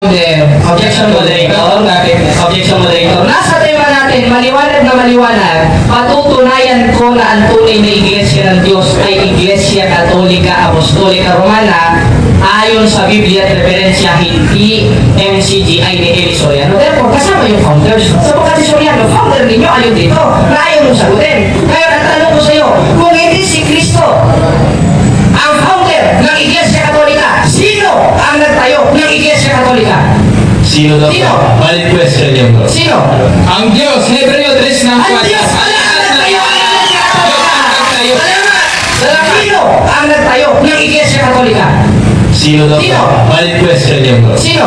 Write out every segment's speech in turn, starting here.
Objection moderator, objection moderator. Nasa tema natin, maliwanag na maliwanag, patutunayan ko na ang tunay na Iglesia ng Diyos ay Iglesia Katolika Apostolika Romana ayon sa Biblia at referensya, hindi MCGI ni Eli Soriano. Therefore, kasama yung founders. Sapagkat si Soriano, founder ninyo, ayun dito, na ayaw mong sagutin. Ngayon, ang tanong ko sa iyo, kung hindi si Kristo ang founder ng Iglesia Katolika, sino ang nagtayo ng Iglesia Katolika? Sino daw? Sino? Valid question yun, bro. Sino? Ang Diyos, Hebreo 3 ng Ang Diyos pala ang nagtayo ng Iglesia Katolika! Salamat! Sino ang nagtayo ng Iglesia Katolika? Sino daw? Sino? Valid question yun, bro. Sino?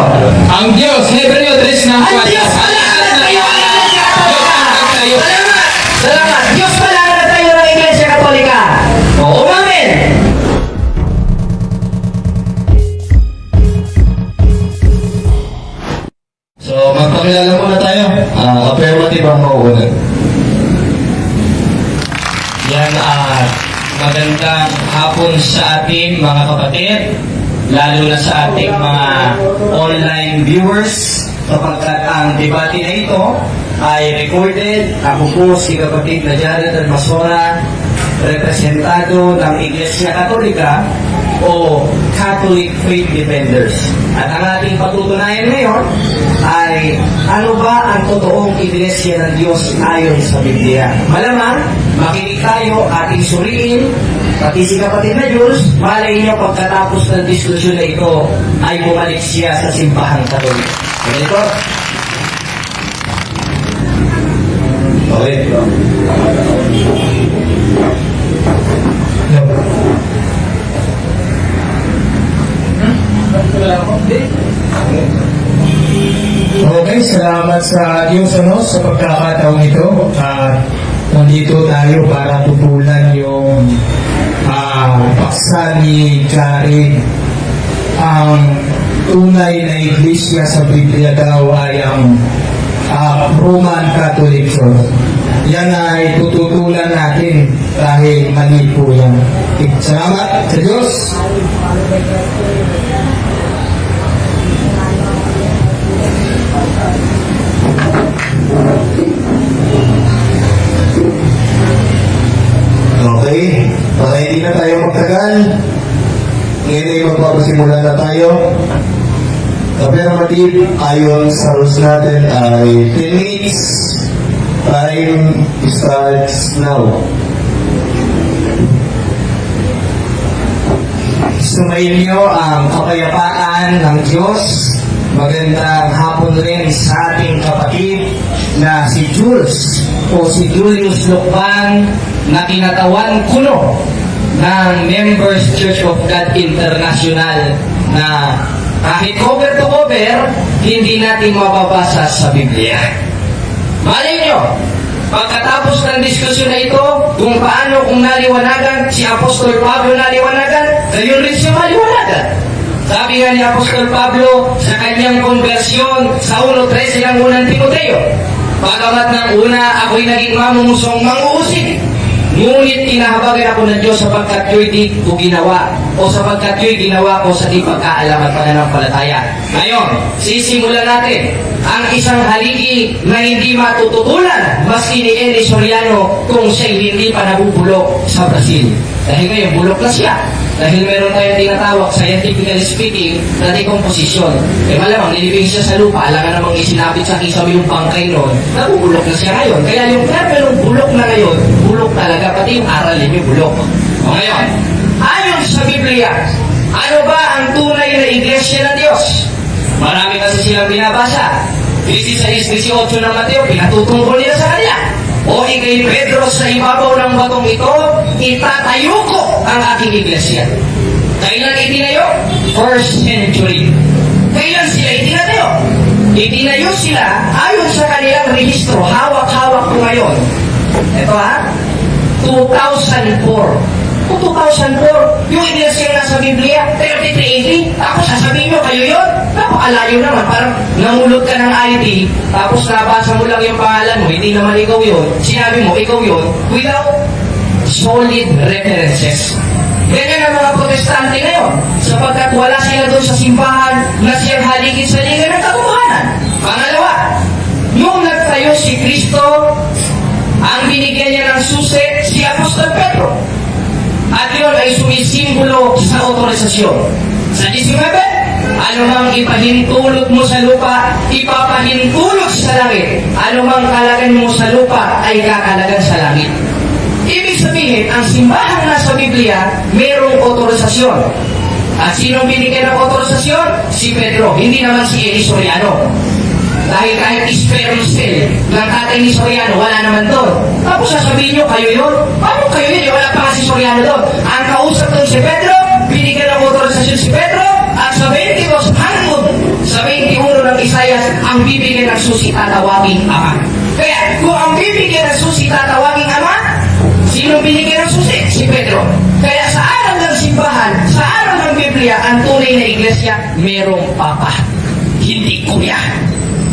Ang Diyos, Hebreo 3 ng Ang Diyos pala ang nagtayo ng Iglesia Katolika! Salamat! Salamat! Diyos pala ang nagtayo ng Iglesia Katolika! Oo, amen! So, magpakilala muna tayo. Affirmative ang mauunan. Yan, magandang hapon sa atin mga kapatid, lalo na sa ating mga online viewers, sapagkat ang debate na ito ay recorded. Ako po si kapatid na Jared Almasora, representado ng Iglesia Katolika o Catholic Faith Defenders. At ang ating patutunayan ngayon ay ano ba ang totoong Iglesia ng Diyos ayon sa Biblia. Malamang, makinig tayo, ating suriin, pati si kapatid na Diyos, malay niyo pagkatapos ng diskusyon na ito ay bumalik siya sa simbahan Katolik. Ganito? Okay. Okay, salamat sa Diyos sa pagkakataong ito. At nandito tayo para tutulan yung paksa ni Jared. Ang tunay na iglesia sa Biblia daw ay ang Roman Catholic Church. Yan ay tututulan natin dahil mali po yan. Salamat sa Diyos. Okay, para hindi na tayo magtagal, ngayon ay magpapasimula na tayo. Affirmative, ayon sa rules natin ay 10 minutes. Time starts now. Sumainyo ang kapayapaan ng Diyos. Magandang hapon rin sa ating kapatid na si Jules o si Julius Lukban na kinatawan kuno ng Members Church of God International na kahit cover to cover, hindi natin mababasa sa Biblia. Malay nyo, pagkatapos ng diskusyon na ito, kung paano kung naliwanagan, si Apostol Pablo naliwanagan, gayon rin siya maliwanagan. Sabi nga ni Apostol Pablo sa kanyang konversyon sa 1:13 ng unang Timoteo, pagamat ng una ako'y naging mamumusong manguusig, ngunit tinahabagan ako ng Diyos sapagkat yo'y di ko ginawa o sapagkat yo'y ginawa ko sa di pagkaalam at pananampalataya. Ngayon, sisimulan natin ang isang haligi na hindi matututulan maski ni Eli Soriano kung siya'y hindi pa nabubulok sa Brazil. Dahil ngayon, bulok na siya. Dahil meron tayong tinatawag, scientifically speaking, na decomposition. Malamang nilibing siya sa lupa, alangan namang isinabit sa kisame yung bangkay noon, nabubulok na siya ngayon. Kaya yung terminong bulok na ngayon, bulok talaga, pati yung aralin yung bulok. O ngayon, ayon sa Biblia, ano ba ang tunay na Iglesia ng Diyos? Marami kasi silang binabasa. 16:18 ng Mateo, pinatutungkol nila sa kanya. O ikay Pedro, sa ibabaw ng batong ito, itatayo ko ang aking iglesia. Kailan itinayo? 1st century. Kailan sila itinayo? Itinayo sila ayon sa kanilang rehistro. Hawak-hawak ko ngayon. Ito 2004. Kung 2004, yung iglesia na sa Biblia, 3380, tapos sasabihin nyo kayo yun? Napakalayo naman, parang namulot ka ng ID, tapos nabasa mo lang yung pangalan mo, hindi naman ikaw yun, sinabi mo ikaw yun, without solid references. Ganyan ang mga protestante ngayon, sapagkat wala sila doon sa simbahan na siyang haligid sa liga ng katotohanan. Pangalawa, nung nagtayo si Kristo, ang binigyan niya ng susi si Apostol Pedro. At yun ay sumisimbolo sa otorisasyon. Sa 19, anumang ipahintulot mo sa lupa, ipapahintulot sa langit. Anumang kalagan mo sa lupa, ay kakalagan sa langit. Ibig sabihin, ang simbahan nasa Biblia, mayroong otorisasyon. At sinong binigyan ng otorisasyon? Si Pedro, hindi naman si Eli Soriano. Dahil kahit sperm cell ng tatay ni Soriano, wala naman doon. Tapos sasabihin nyo, kayo yun? Paano kayo yun? Wala pa nga si Soriano doon. Ang kausap doon si Pedro, binigyan ng otorisasyon si Pedro, at sa 22 hangod, sa 21 ng Isaias, ang bibigyan ng susi tatawaging Ama. Kaya, kung ang bibigyan ng susi tatawaging Ama, sino binigyan ng susi? Si Pedro. Kaya sa araw ng simbahan, sa araw ng Biblia, ang tunay na iglesia, merong Papa. Hindi Kuya.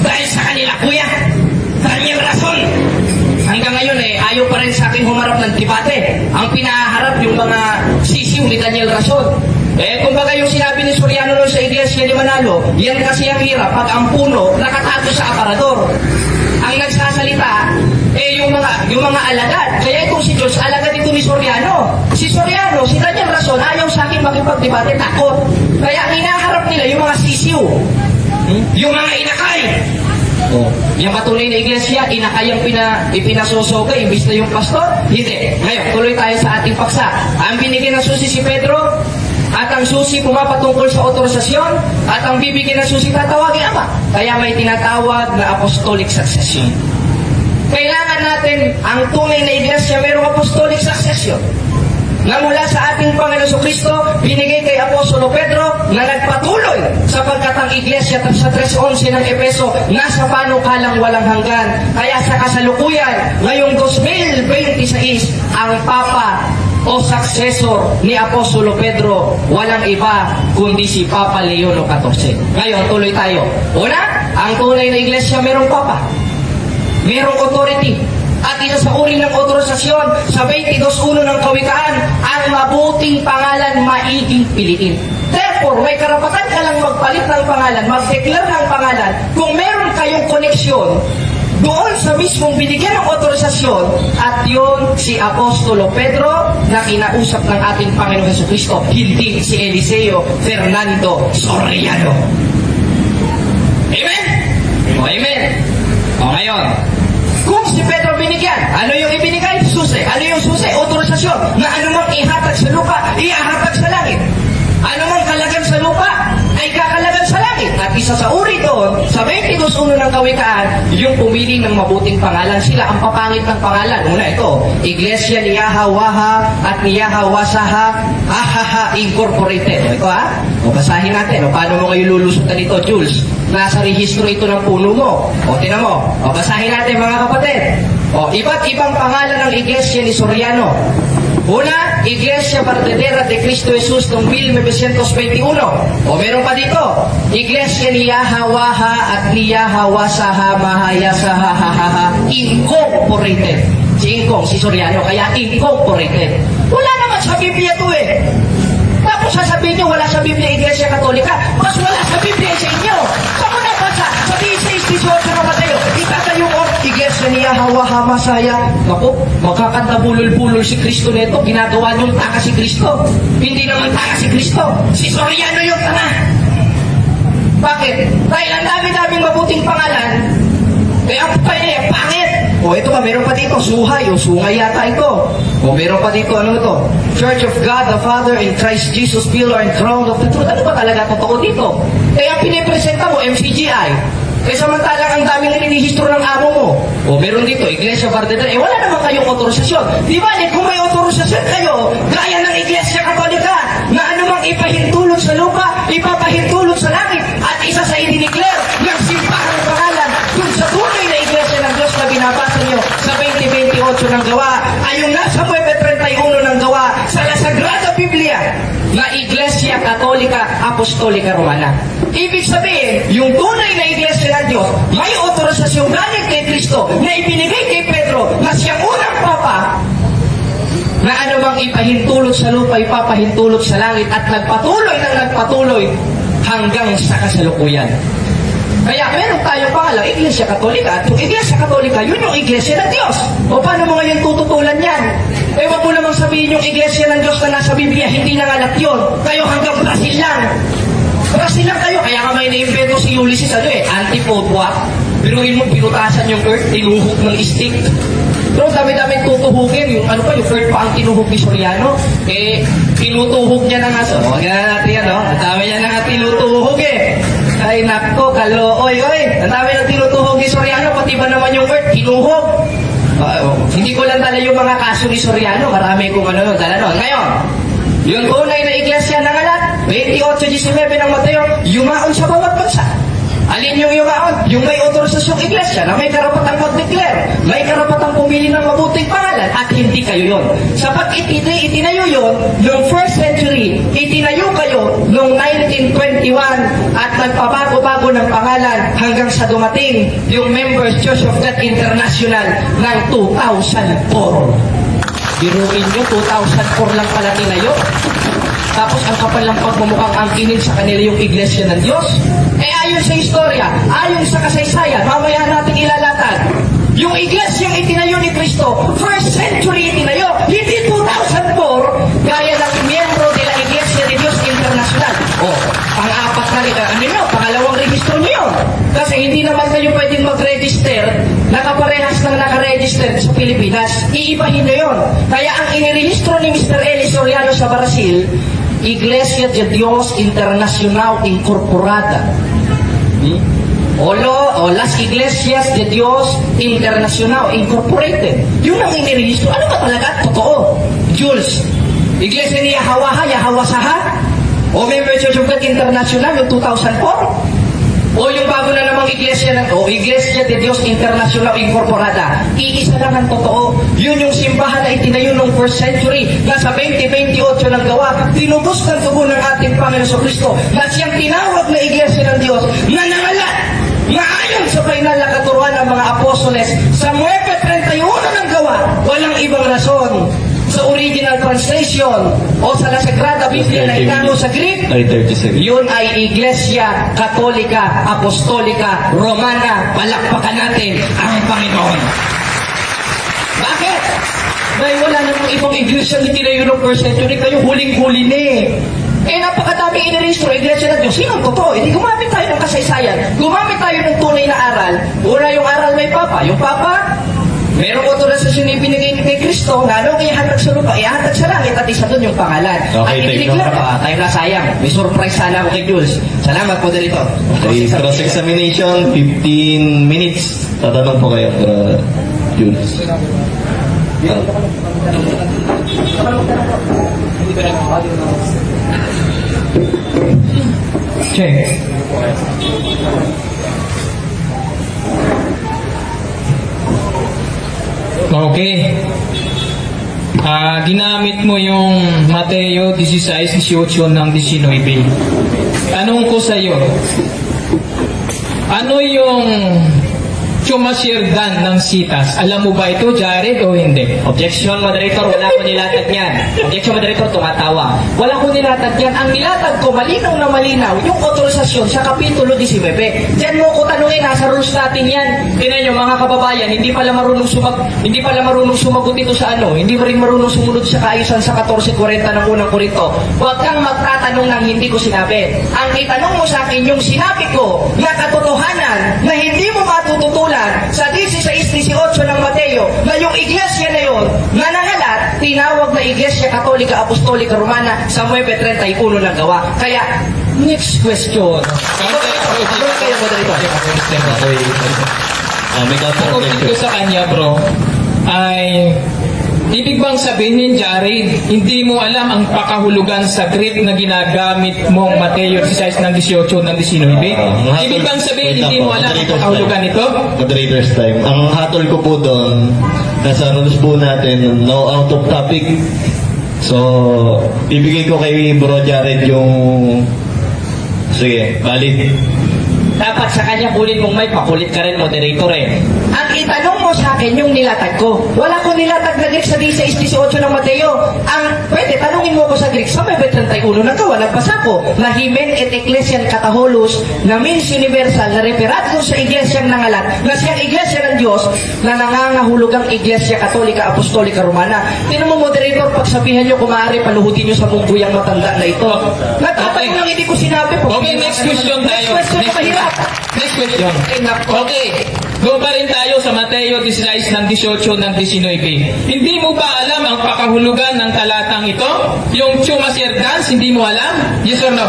Dahil sa kanila, Kuya, kanyang rason. Hanggang ngayon ayaw pa rin sa akin humarap ng debate. Ang pinaharap yung mga sisiw ni Daniel Rason. Kumbaga yung sinabi ni Soriano noon sa iglesia ni Manalo, yan kasi ang hirap pag ang puno nakatago sa aparador. Ang nagsasalita, yung mga alagad. Kaya itong si Diyos, alagad ito ni Soriano. Si Soriano, si Daniel Rason, ayaw sa akin makipagdebate, takot. Kaya hinaharap nila yung mga sisiw. Yung mga inakay. Yung patunay na iglesia, inakay ang ipinasosoga, imbis na yung pastor. Hindi. Ngayon, tuloy tayo sa ating paksa. Ang binigyan ng susi si Pedro, at ang susi pumapatungkol sa otorisasyon, at ang bibigyan ng susi tatawagin Ama. Kaya may tinatawag na apostolic succession. Kailangan natin, ang tunay na iglesia, mayroong apostolic succession. Na mula sa ating Panginoon Kristo, binigay kay Apostolo Pedro na nagpatuloy sapagkat ang iglesia sa 3:11 ng Epeso nasa panukalang walang hanggan. Kaya sa kasalukuyan, ngayong 2026, ang Papa o successor ni Apostolo Pedro, walang iba kundi si Papa Leon XIV. Ngayon, tuloy tayo. Una, ang tunay na iglesia mayroong Papa. Mayroong authority. At isa sa uri ng otorisasyon sa 22.1 ng Kawikaan, ang mabuting pangalan maiging piliin. Therefore, may karapatan ka lang magpalit ng pangalan, mag-declare ng pangalan, kung meron kayong koneksyon doon sa mismong binigyan ng otorisasyon, at yun si Apostolo Pedro na kinausap ng ating Panginoon Jesucristo, hindi si Eliseo Fernando Soriano. Amen? Amen. Ngayon, kung si Pedro binigyan, ano yung ibinigay? Susi. Ano yung susi? Otorisasyon. Na anumang ihatag sa lupa, ihahatag sa langit. Anumang kalagan sa lupa, ay kakalagan sa langit. At isa sa uri doon, sa 22.1 ng Kawikaan, yung pumili ng mabuting pangalan. Sila ang papangit ng pangalan. Una ito, Iglesia ni Yahawaha at ni Yahawasaha Incorporated. Ito O basahin natin. Paano mo kayo lulusutan ito, Jules? Nasa rehistro ito ng puno mo. Tinan mo. Basahin natin mga kapatid. Iba't ibang pangalan ng Iglesia ni Soriano. Una, Iglesia Verdadera de Cristo Jesus noong 1921. Meron pa dito, Iglesia ni Yahawaha at ni Yahawasaha Mahayasaha Incorporated. Si Ingkong, si Soriano, kaya Incorporated. Wala naman sa Biblia ito Tapos sasabihin nyo, wala sa Biblia Iglesia Katolika, mas wala sa Biblia sa inyo. Sa muna basa, sa 16-18 na Mateo, itatayo ko, Iglesia ni Yahawaha Masaya. Naku, magkakanta bulol-bulol si Kristo nito, ginagawa niyong taka si Kristo. Hindi naman taka si Kristo, si Soriano yung tanga. Bakit? Dahil ang dami-daming mabuting pangalan, kaya ang pangit. Ito pa, meron pa dito, Suhay, Sungay yata ito. Meron pa dito, ano ito? Church of God the Father in Christ Jesus, Pillar and Crown of the Truth. Ano ba talaga totoo dito? Kaya ang pinipresenta mo, MCGI. Kaya samantalang ang daming inihistro ng amo mo. Meron dito, Iglesia Verdadera. Wala naman kayong otorisasyon. Di ba, kung may otorisasyon kayo, gaya ng Iglesia Katolika, na anumang ipahintulot sa lupa, ipapahintulot sa langit, at isa sa i-declare ng simbahan ng pangalan, dun sa tunay na Iglesia ng Diyos na binabasa niyo sa 20:28 ng Gawa, ay yung nasa 9:31 ng Gawa, sa La Sagrada Biblia, na Iglesia Katolika Apostolika Romana. Ibig sabihin, yung tunay na Iglesia ng Diyos, may otorisasyon galing kay Kristo na ibinigay kay Pedro na siyang unang Papa, na anumang ipapahintulot sa lupa, ipapahintulot sa langit, at nagpatuloy ng nagpatuloy hanggang sa kasalukuyan. Kaya meron tayong pangalang Iglesia Katolika, at yung Iglesia Katolika, yun yung Iglesia ng Diyos. O paano mo ngayon tututulan yan? Eh, wag mo namang sabihin yung Iglesia ng Diyos na nasa Biblia, hindi nangalat yun. Kayo hanggang Brazil lang. Brazil lang kayo, kaya ka may na-invento si Ulysses, anti-Pope what? Biruin mo, pinutasan yung earth, tinuhok ng stick. Pero dami-daming tutuhukin, yung earth pa ang tinuhok ni Soriano. Eh, tinutuhok niya na nga. So, huwag na natin yan, no? Ang dami niya na nga tinutuhok eh. Ay, nako, kalooy, oy. Ang dami na tinutuhok ni Soriano, pati ba naman yung earth, tinuhok. Hindi ko lang dala yung mga kaso ni Soriano, marami kong dala nun. Ngayon, yung tunay na iglesia ng alat, 28:19 ng Mateo, yumaon sa bawat bansa. Alin yung yumaon? Yung may autorisasyong iglesia na may karapatang mag-declare, may karapatang pumili ng mabuting pangalan, at hindi kayo yon. Sapat itinayo yon noong 1st century, itinayo kayo noong 1921, at nagpabago-bago ng pangalan hanggang sa dumating yung Members Church of God International ng 2004. Biruin nyo, 2004 lang pala tinayo. Tapos ang kapal ng pagmumukhang angkinin sa kanila yung iglesia ng Diyos. Eh ayon sa istorya, ayon sa kasaysayan, mamaya natin ilalatag. Yung iglesia yung itinayo ni Kristo, 1st century itinayo, hindi 2004, gaya ng miyembro de la Iglesia de Dios Internacional. Pang-apat na pangalawang rehistro nyo yun. Kasi hindi naman kayo pwedeng mag-register, nakaparehas ng nakaregister sa Pilipinas. Iibahin nyo yun. Kaya ang inirehistro ni Mr. Eli Soriano sa Brazil, Iglesia de Dios Internacional Incorporada. O Las Iglesias de Dios Internacional Incorporated. Yun ang inirehistro. Ano ba talaga? Totoo. Jules, Iglesia ni Yahweh Saha? O Member Church of God International yung 2004? O yung bago na namang Iglesia de Dios Internacional Incorporada? Iisa lang ang totoo. Yun yung simbahan na itinayo noong 1st century, nasa 2028 ng gawa, tinubos ng tubo ng ating Panginoon Kristo, na siyang tinawag na Iglesia ng Diyos na nangalat na ayon sa final na katuruan ng mga apostoles sa 9:31 ng gawa. Walang ibang rason sa original translation o sa La Sagrada Biblia na itano sa Greek, yun ay Iglesia Katolika Apostolika Romana. Palakpakan natin ang Panginoon. Bakit? Dahil wala namang ibang iglesia na tinayo ng 1st century, kayo huling-huli na eh. Eh, napakadami inirehistro, iglesia ng Diyos. Sino ang totoo? Hindi gumamit tayo ng kasaysayan. Gumamit tayo ng tunay na aral. Una yung aral may Papa. Yung Papa, merong otorisasyon na ibinigay kay Kristo na anong ihatag sa lupa, ihatag sa langit, at isa doon yung pangalan. Okay, at i-declare pa, tayo na sayang. May surprise sana ako kay Jules. Salamat po dito. Cross-examination, 15 minutes. Tatanong po kayo, Jules. Check. Okay. Ginamit mo yung Mateo 16:18 ng 19. Tanong ko sa iyo, ano yung Chumasirdan ng sitas? Alam mo ba ito, Jared, o hindi? Objection, moderator, wala ko nilatag yan. Objection, moderator, tumatawa. Wala ko nilatag yan. Ang nilatag ko, malinaw na malinaw, yung otorisasyon sa Kapitulo 19. Diyan mo ko tanungin, nasa rules natin yan. Tingnan nyo, mga kababayan, hindi pala marunong sumagot ito sa hindi rin marunong sumunod sa kaayusan sa 14:40 ng unang Korinto. Huwag kang magtatanong ng hindi ko sinabi. Ang itanong mo sa akin, yung sinabi ko na katotohanan na hindi mo matututulan sa 16:18 ng Mateo, na yung iglesia na yun, na nangalat, tinawag na Iglesia Katolika Apostolika Romana sa 9:31 ng gawa. Kaya, next question. Kayo, moderator. May Pag-comment ko sa kanya, bro, ay ibig bang sabihin, Jared, hindi mo alam ang pakahulugan sa Greek na ginagamit mong Mateo 16 ng 18 ng 19? Ibig bang sabihin, hindi mo alam ang pakahulugan ito? Moderator's time. Ang hatol ko po doon, nasa rules po natin, no out of topic. So, ibigay ko kay Bro Jared yung... Sige, valid. Dapat sa kanya kunin mong mic, pakulit ka rin, moderator eh. Ang itanong mo sa akin yung nilatag ko. Wala ko nilatag na Greek sa 16-18 ng Mateo. Ang pwede, tanungin mo ko sa Greek, sa may 31 na gawa, nagbasa ko, na himen et ecclesian kataholos, na means universal, na referat ko sa iglesyang nangalat, na siyang iglesia ng Diyos, na nangangahulugang iglesia katolika, apostolika, romana. Tinan mo, moderator, pagsabihan nyo, kung maaari, paluhutin nyo sa mungguyang matanda na ito. Nagtatanong lang, hindi ko sinabi po. Okay, next question tayo. Next question na mahirap. Next question. Okay. Go pa rin tayo sa Mateo 16 ng 18 ng 19. Hindi mo ba alam ang pakahulugan ng talatang ito? Yung Chumaser dance, hindi mo alam? Yes or no?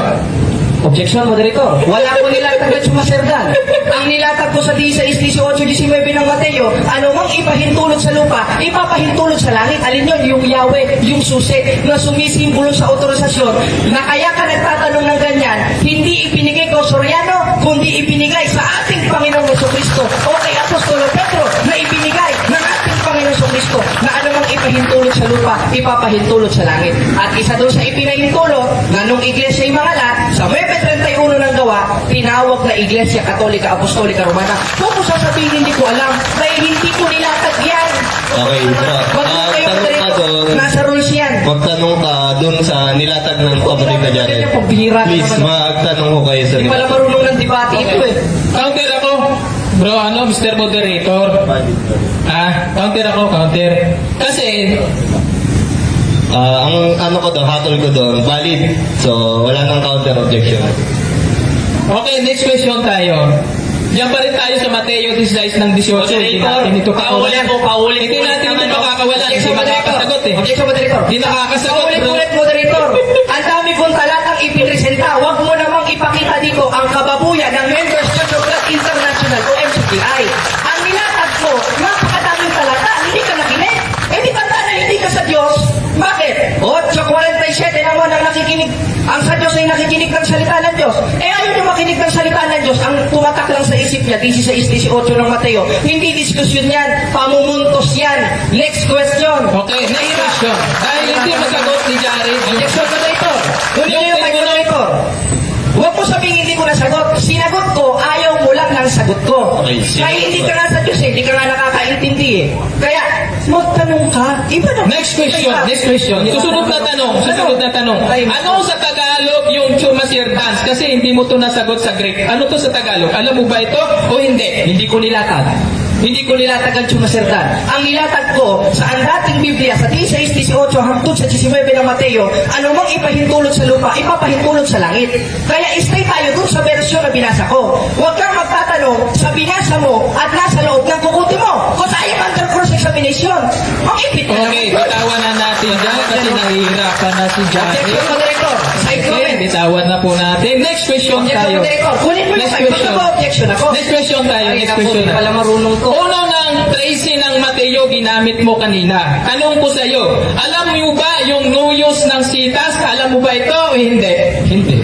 Objection, moderator. Wala ko nilatag at sumaserdan. Ang nilatag ko sa 16-18-19 ng Mateo, anumang ipahintulot sa lupa, ipapahintulot sa langit. Alin yun? Yung Yahweh, yung susi, na sumisimbolo sa otorisasyon, na kaya ka nagtatanong ng ganyan, hindi ipinigay ko Soriano, kundi ibinigay sa ating Panginoong Jesucristo o kay Apostolo Pedro na ibinigay ng ating Panginoong Jesucristo na anumang ipahintulot sa lupa, ipapahintulot sa langit. At isa doon sa ipinahintulot na nung iglesia ay mangalat, sa Webe 31 ng gawa, tinawag na Iglesia Katolika, Apostolika, Romana. Kung ko sasabihin hindi ko alam, dahil hindi ko nilatag yan. Okay, bro. Tanong ka doon. Nasa rules yan. Magtanong ka doon sa nilatag ng kapatid na Jared. Please, magtanong ko kayo sa Hindi pala marunong ng debate ito eh. Counter ako. Bro, Mr. Moderator? Counter ako, counter. Kasi, ang ano ko doon, hatol ko doon, valid. So, wala nang counter objection. okay, next question tayo. Diyan pa rin tayo sa Mateo 16 ng 18. Hindi natin ito kakawalan. Hindi natin ito makakawalan kasi makakasagot eh. Objection, moderator. Hindi nakakasagot, bro. Paulit-ulit, moderator. Ang dami kong talatang ipinresenta. Huwag mo namang ipakita dito ang kababuyan ng Members Church of God International o MCGI. Ang nilatag ko, napakadaming talata. Hindi ka nakinig. Eh di tanda na hindi ka sa Diyos. Bakit? 8:47 naman ang nakikinig. Ang sa Diyos ay nakikinig ng salita ng Diyos. Eh ayaw nyo makinig ng salita ng Diyos. Ang tumatak lang sa isip niya, 16-18 ng Mateo. Hindi diskusyon yan. Pamumuntos yan. Next question. Okay, next question. Dahil hindi masagot ni Jared yung... Objection, moderator. Kunin niyo yung mic, moderator. Huwag mo sabihin hindi ko nasagot. Sinagot ko, ayaw mo lang ng sagot ko. Okay, Kaya hindi ka nga sa Diyos eh. Hindi ka nga nakakaintindi eh. Kaya, magtanong ka. Iba na. Next question, next question. Susunod na tanong. Ano sa Tagalog yung Chumaser dance? Kasi hindi mo to nasagot sa Greek. Ano to sa Tagalog? Alam mo ba ito o hindi? Hindi ko nilatag. Hindi ko nilatag ang Chumaserdan. Ang nilatag ko sa ang dating Biblia sa 16-18 hangtod sa 19 ng Mateo, anumang ipahintulot sa lupa, ipapahintulot sa langit. Kaya stay tayo dun sa bersyon na binasa ko. Huwag kang magtatanong sa binasa mo at nasa loob ng kukuti mo. Because I am under cross-examination. Ang ipit na Okay, bitawan na natin dyan kasi nahihirapan na si Jared. Objection, moderator. Side Okay, comment. bitawan na po natin. Next question Objection, tayo. moderator. Kunin mo yung Next side. question. Objection ako. Next question tayo. Ay, Next naku, question hindi na. pala marunong to. Uno ng 13 ng Mateo ginamit mo kanina. Tanong ko sa iyo, alam mo ba yung nuyos ng sitas? Alam mo ba ito o hindi? Hindi.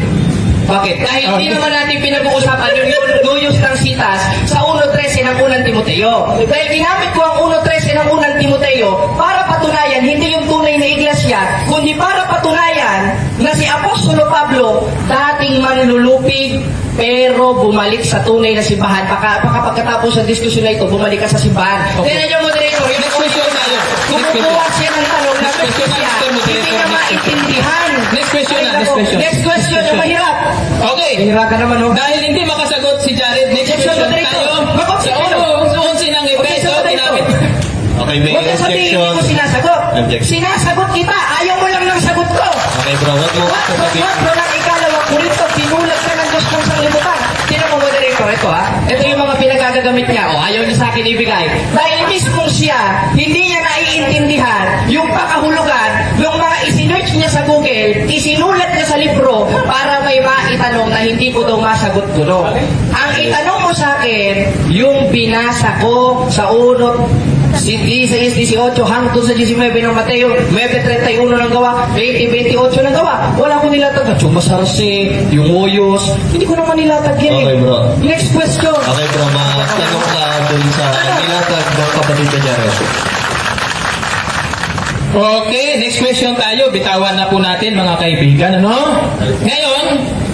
Bakit? Dahil hindi naman natin pinag-uusapan yung nuyos ng sitas sa 1.13 ng unang Timoteo. Dahil ginamit ko ang 1.13 ng unang Timoteo para patunayan hindi yung tunay na iglesia, kundi para patunayan na si Apostolo Pablo dating manlulupig pero bumalik sa tunay na simbahan. Pagkatapos ng diskusyon na ito, bumalik ka sa simbahan. Okay. Tingnan niyo, moderator, yung Next question tayo. kumukuha siya ng tanong na Next question, siya, Mr. Moderator. hindi niya maintindihan. Next question na, Ay, next nako. question. Next question na mahirap. Okay. Mahirap ka naman, oh. Dahil hindi makasagot si Jared, next Objection, question moderator. tayo. Mag-objection. Sa 11 ng Efeso, Objection, moderator. ginamit. Okay, may Huwag ka sabihin objection. hindi ko sinasagot. Objection. Sinasagot kita. Ayaw mo lang ng sagot ko. Okay, bro, wag mo What? sasabihin. Lang ikalawa ko rito. Pinulat ka ng Diyos ng sanglibutan. Sino mo, moderator? Ito ha. Ito yung mga pinagagamit niya. O, ayaw niya sa akin ibigay. Dahil mismo siya, hindi niya naiintindihan yung pakahulugan ng mga isinearch niya sa Google, isinulat niya sa libro para may maitanong na hindi ko daw masagot ko no. Ang itanong mo sa akin, yung binasa ko sa unot 16-18 hangtod sa 19 ng Mateo, 9:31 ng gawa, 20-28 ng gawa. Wala ko nilatag na Chumasarse, yung Oyos. Hindi ko naman nilatag yan Okay, bro. Next question. Okay, bro, matanong ka dun sa nilatag ng kapatid na Jared. Okay, next question tayo. Bitawan na po natin mga kaibigan, ano? Ngayon,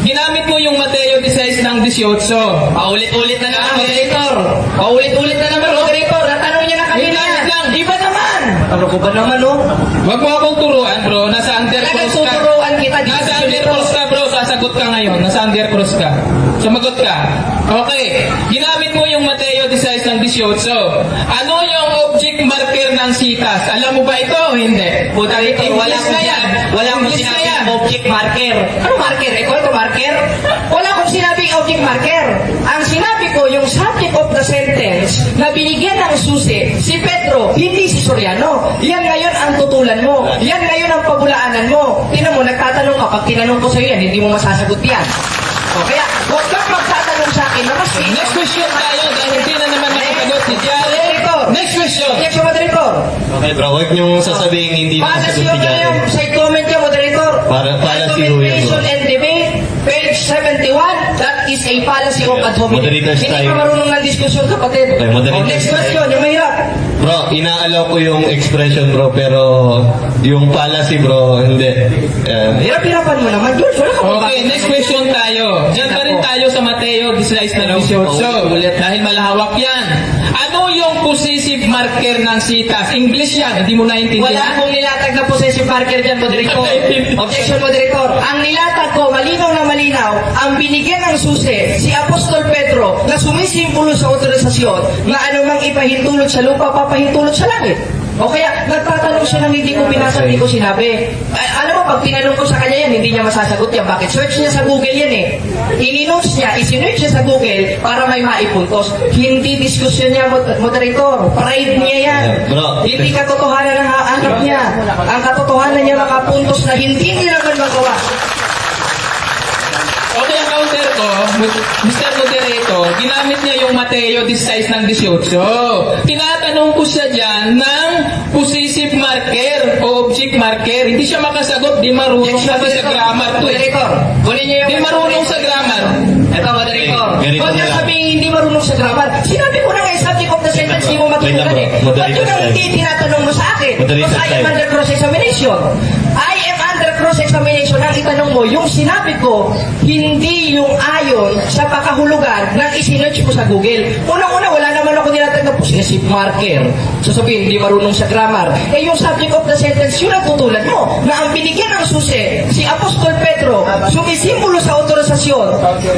ginamit mo yung Mateo 16 ng 18. Paulit-ulit na naman, moderator. Paulit-ulit na naman, moderator. Natanong niya na kanina yan. Iba naman. Ano ko ba naman, oh? Wag mo akong turuan, bro. Nasa undercross ka. Tuturuan kita. Nasa undercross ka, bro. Sasagot ka ngayon. Nasa undercross ka. Sumagot ka. Okay. Ginamit mo yung Mateo 16 ng 18. Ano yung object marker ng sitas? Alam mo ba ito o hindi? Moderator, wala English akong na yan. wala akong English na sinabing yan. object marker. Ano marker? Ito marker? Wala akong sinabing object marker. Ang sinabi ko, yung subject of the sentence na binigyan ng susi, si Pedro, hindi si Soriano. Yan ngayon ang tutulan mo. Yan ngayon ang pabulaanan mo. Tingnan mo, nagtatanong ka. Pag tinanong ko sa'yo yan, hindi mo masasagot yan. O kaya, huwag kang magtatanong sa akin na mas Next question tayo dahil hindi na naman nakasagot si Jared. Moderator. Next question. Next, moderator. Okay bro, huwag niyong sasabihin hindi Policy nakasagot si yung Jared. side comment niya, moderator. Policy ho yun, Argumentation bro. and debate, page 71, that is a policy of ad hominem. Moderator's Hindi time. ka marunong ng diskusyon, kapatid. Okay, moderator's Next time. question, yung mahirap. Bro, inaalaw ko yung expression bro, pero yung policy bro, hindi. Hirap-hirapan mo naman, George. Wala ka Okay, next question tayo. Diyan pa rin tayo sa Mateo 16 na 18. Ulit dahil malawak yan. Ano yung possessive marker ng sitas? English yan, hindi mo Wala naintindihan. akong nilatag na possessive marker dyan, moderator. Objection, moderator. Ang nilatag ko, malinaw na malinaw, ang binigyan ng susi, si Apostol Pedro, na sumisimbolo sa otorisasyon, na anumang ipahintulot sa lupa, papahintulot sa langit. O kaya, nagtatanong siya ng hindi ko binasa, hindi ko sinabi. Alam mo, pag tinanong ko sa kanya yan, hindi niya masasagot yan. Bakit? Search niya sa Google yan eh. Ini-notes niya, isinearch niya sa Google para may maipuntos. Hindi diskusyon niya, moderator. Pride niya yan. Yeah, bro. Hindi katotohanan ang hanap niya. Ang katotohanan niya makapuntos na hindi niya naman magawa. Okay, ang counter ko, Mr. Moderator, ginamit niya yung Mateo 16 ng 18. Tinatanong ko siya dyan ng possessive marker o object marker. Hindi siya makasagot, di marunong kasi sa grammar to eh. Moderator, kunin niyo yung... Di marunong sa grammar. Ito, moderator. Ganito Huwag na niya lang. sabihin hindi marunong sa grammar. Sinabi ko na nga yung subject of the sentence, hindi mo Wait lang, matutunan bro. eh. Ba't Moderator yun ang time. hindi tinatanong mo sa akin? Moderator Because I am time. under cross-examination. I am under cross-examination. Ang itanong mo, yung sinabi ko, hindi yung ayon sa pakahulugan ng isinearch mo sa Google. Unang-una, wala naman ako nilatag na possessive marker. Sasabihin, hindi marunong sa grammar. Eh, yung subject of the sentence, yun ang tutulan mo. Na ang binigyan ng susi, si Apostol Pedro, sumisimbolo sa otorisasyon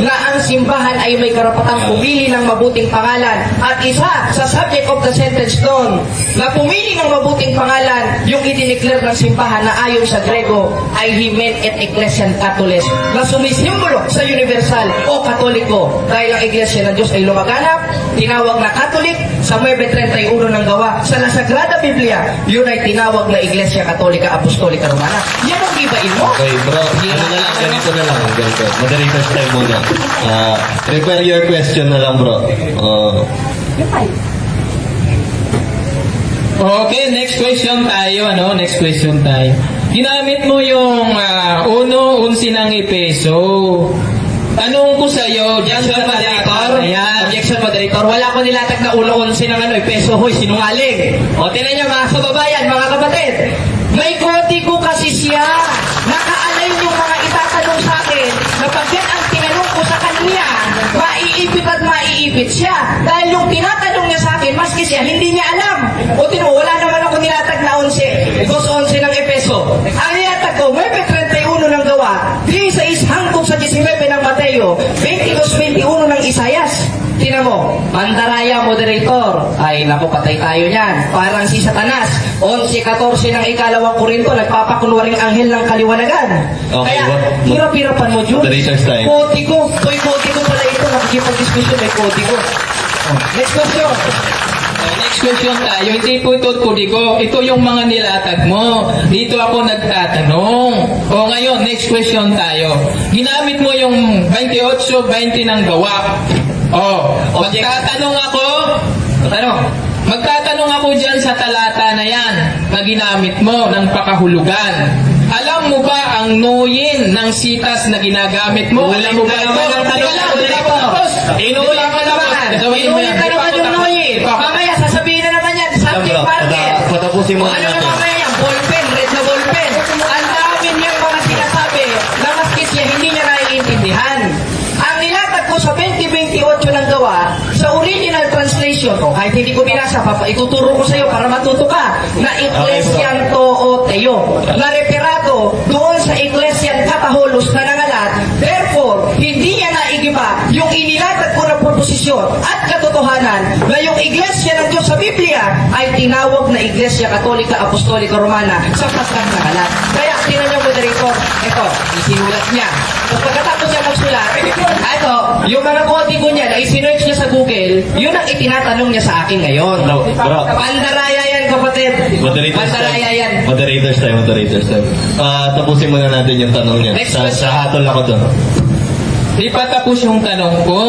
na ang simbahan ay may karapatang pumili ng mabuting pangalan. At isa sa subject of the sentence doon, na pumili ng mabuting pangalan, yung idineclare ng simbahan na ayon sa Grego ay Hymen et Ecclesiam Catholicos, na sumisimbolo sa universal o katoliko. Dahil ang Iglesia ng Diyos ay lumaganap, tinawag na Catholic sa Nueve 31 ng gawa. Sa La Sagrada Biblia, yun ay tinawag na Iglesia Katolika Apostolika Romana. Yan ang ibain mo. Okay bro, ano na lang, ganito na lang, ganito. Moderator's time muna. Prepare your question na lang bro. Okay, next question tayo, ano? Next question tayo. Ginamit mo yung 1:11 ng Epeso. Tanong ko sa'yo, Objection, moderator. Ayan. Objection, moderator. Wala ko nilatag na ulo 11 ng peso. Hoy, sinungaling. O, tinan niyo mga kababayan, mga kapatid. May kodigo kasi siya. Naka-align yung mga itatanong sa akin na pag yan ang tinanong ko sa kanya, maiipit at maiipit siya. Dahil yung tinatanong niya sa akin, maski siya, hindi niya alam. O, tinan mo, wala naman ako nilatag na 11. 11 ng Epeso. Ang nilatag ko, may 31 ng gawa. 16 hangtong sa 19 ng Mateo. 22-21 ng Isayas. Tingnan mo, Pandaraya, moderator. Ay, naku, patay tayo niyan. Parang si Satanas. 11-14 ng ikalawang Korinto, nagpapakunwaring anghel ng kaliwanagan. Okay, Kaya, what- hirap-hirapan mo, Jun. Moderator's time. Kodigo. Toy kodigo pala ito. Nakikipag-diskusyon, may kodigo. Next question. Next question tayo. Hindi po ito kudigo. Ito yung mga nilatag mo. Dito ako nagtatanong. O ngayon, next question tayo. Ginamit mo yung 28-20 ng gawa. Magtatanong ako. Magtatanong ako dyan sa talata na yan na ginamit mo ng pakahulugan. Alam mo ba ang nuyin ng sitas na ginagamit mo? Alam mo ba ito? Inuulit ka naman. Inuulit ka naman yung nuyin. Mamaya, sasabihin na naman yan. Subject marker. Patapusin mo Ano na na natin. mamaya yan? Ballpen, red na ballpen. Ang dami niyang mga sinasabi na maski siya hindi niya naiintindihan. Ang nilatag ko sa Sa original translation ko, kahit hindi ko binasa, ituturo ko sa iyo para matuto ka, na Ecclesian to Theo, na referado doon sa Ecclesian Kataholos na nangalat. Therefore, hindi niya naigiba yung inilatag ko na proposisyon at katotohanan na yung Iglesia ng Diyos sa Biblia ay tinawag na Iglesia Katolika Apostolika Romana sapagkat nangalat. Kaya, tinan niyo, moderator, ito, isinulat niya. So, pagkatapos niya magsulat, ito, yung mga kodigo niya na isinerch niya sa Google, yun ang itinatanong niya sa akin ngayon. No, bro. Pandaraya yan, kapatid. Pandaraya yan. Moderators time. Tapusin muna natin yung tanong niya. Next Sa question. hatol ako doon. Di pa tapos yung tanong ko.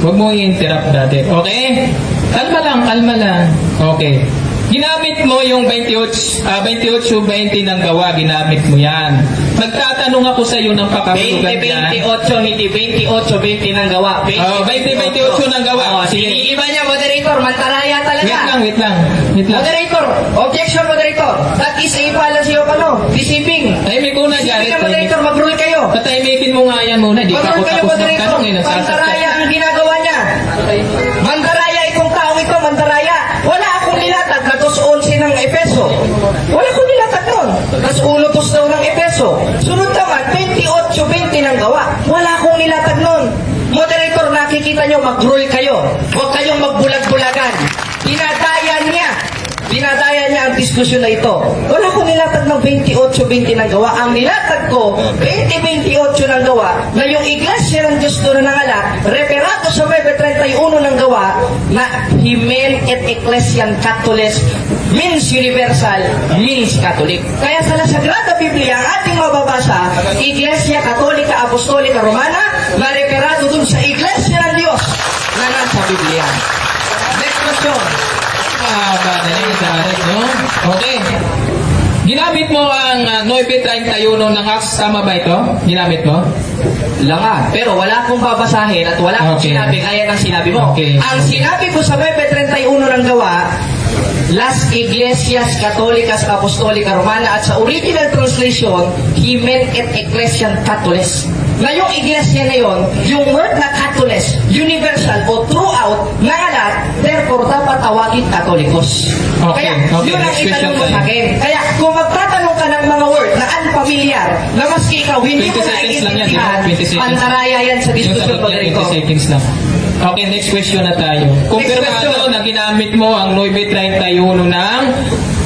Huwag mo i-interrupt dati. Okay? Kalma lang. Okay. Ginamit mo yung 28-20 ng gawa, ginamit mo yan. Magtatanong ako sa iyo ng pakahulugan yan. 20-28, hindi 28-20 ng gawa. 20-28 ng gawa. Oh, Sige. Iba niya, moderator, mantaraya talaga. Wait lang. Moderator, objection, moderator. That is a fallacy of deceiving. Tahimik ko na, Deceiving Jared. na, moderator, mag-rule kayo. Patahimikin mo nga yan muna. Di pa ako Mag-rule kayo, tapos ng moderator. tanong. Mantaraya ang ginagawa niya. Mantaraya itong taong ito, mantaraya. Wala akong nilatag na 2:11 ng Epeso. Wala akong nilatag nun. Tapos 1:2 daw ng Epeso. Sunod naman, 28-20 ng gawa. Wala akong nilatag nun. Moderator, nakikita nyo, mag-rule kayo. Huwag kayong magbulag-bulagan. Dinadaya niya ang diskusyon na ito. Wala akong nilatag ng 28-20 ng gawa. Ang nilatag ko, 20-28 ng gawa, na yung Iglesia ng Diyos doon na nangalat, referado sa 9:31 ng gawa, na Hymen et Ecclesian Catholicos means universal, means Catholic. Kaya sa Sagrada Biblia, ang ating mababasa, Iglesia Katolika Apostolika Romana, na referado dun sa Iglesia ng Diyos na nasa Biblia. Next question. Ba na yun, Jared, no? Okay. Ginamit mo ang 9:31 ng Acts, tama ba ito? Ginamit mo? Langa. Pero wala akong babasahin at wala akong Okay. sinabi kaya ng sinabi mo. Okay. Ang sinabi ko sa 9:31 ng gawa, Las Iglesias Católicas Apostolica Romana, at sa original translation, Hymen et Ecclesian Catholicos. Na yung iglesia na yun, yung word na Catholicos, universal o throughout, nangalat, therefore dapat tawagin Katolikos. Okay, Kaya okay, yun ang next question itanong mo tayo. sa akin. Kaya kung magtatanong ka ng mga word na unfamiliar, na maski ikaw hindi 20 mo seconds lang yan, naiintindihan, 20 seconds. pantaraya yan sa Yung diskusyon sagot ko niya, rin ko. 20 seconds lang. Okay, next question na tayo. Kumpirmado question. na ginamit mo ang 9:31 ng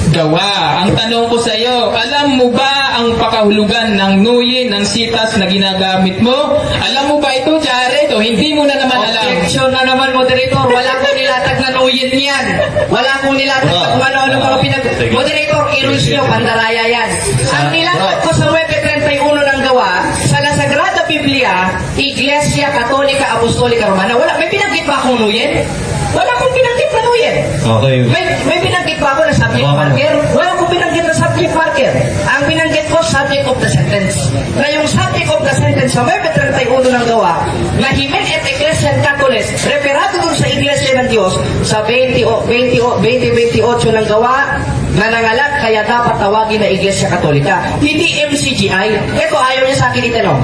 gawa. Ang tanong ko sa iyo, alam mo ba ang pakahulugan ng nuyin, ng sitas na ginagamit mo? Alam mo ba ito, Jared? O hindi mo na naman alam? Objection na naman, moderator. Wala akong nilatag na nuyin yan. Wala akong nilatag na kung ano-ano mga pinag... Moderator, i-rules nyo, pandaraya yan. Ang nilatag ko sa 9:31 ng gawa, sa La Sagrada Biblia, Iglesia Katolika Apostolika Romana, wala, may binanggit ba akong nuyin? Wala akong binanggit na nuyin. Okay. May binanggit ba ako na subject marker? Wala akong binanggit na subject marker. Ang binanggit ko, subject of the sentence. Na yung subject of the sentence sa 9:31 ng gawa, na Hymen et Ecclesian Catholicos, referado dun sa Iglesia ng Diyos, sa 20-28 ng gawa, na nangalat, kaya dapat tawagin na Iglesia Katolika. Hindi MCGI. Ito, ayaw niya sa akin itanong.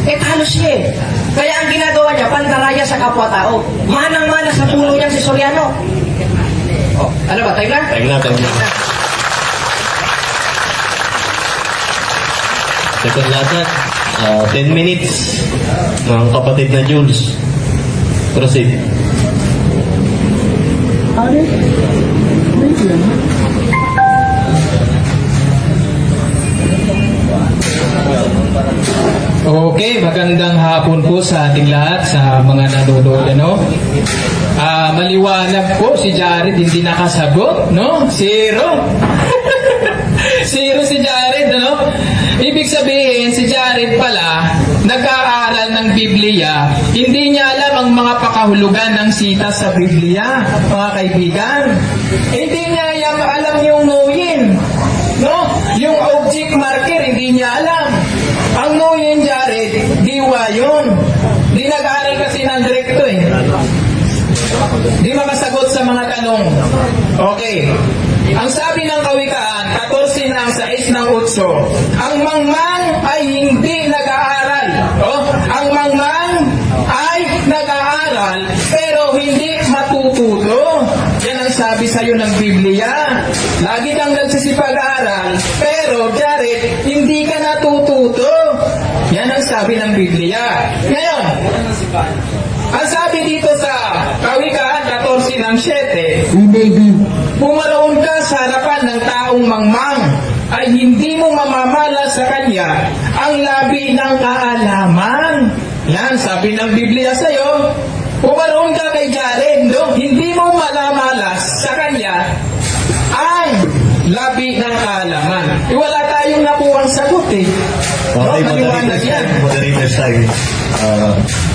Talo siya eh. Kaya ang ginagawa niya, pandaraya sa kapwa-tao. Manang-mana sa puno niya si Soriano. Oh, ano ba? Time na? Time na. Second latag, 10 minutes ng kapatid na Jules. Proceed. Okay, magandang hapon po sa ating lahat, sa mga nanonood, ano? Maliwanag po, si Jared hindi nakasagot, no? Zero. Zero si Jared, ano? Ibig sabihin, si Jared pala, nag-aaral ng Biblia, hindi niya alam ang mga pakahulugan ng sita sa Biblia, mga kaibigan. Hindi niya alam yung nuyin, no? Yung object marker, hindi niya alam. Ang nuyin, Jared, diwa yun. Di nag-aaral kasi ng direkto eh. Di makasagot sa mga tanong. Okay. Ang sabi ng Kawikaan, 14 ng 6 ng 8, ang mangmang ay hindi nag-aaral. Oh, ang mangmang ay nag-aaral pero hindi sa'yo ng Biblia. Lagi kang nagsisipag-aaral, pero Jared, hindi ka natututo. Yan ang sabi ng Biblia. Ngayon, ang sabi dito sa Kawikaan 14 ng 7, pumaroon ka sa harapan ng taong mangmang, ay hindi mo mamamala sa kanya ang labi ng kaalaman. Yan, sabi ng Biblia sa'yo, pumaroon ka kay Jared, no? Hindi mo malamalas sa kanya ang labi ng kaalaman. Wala tayong nakuhang sagot eh. Okay, Maliwanag yan. moderator's time.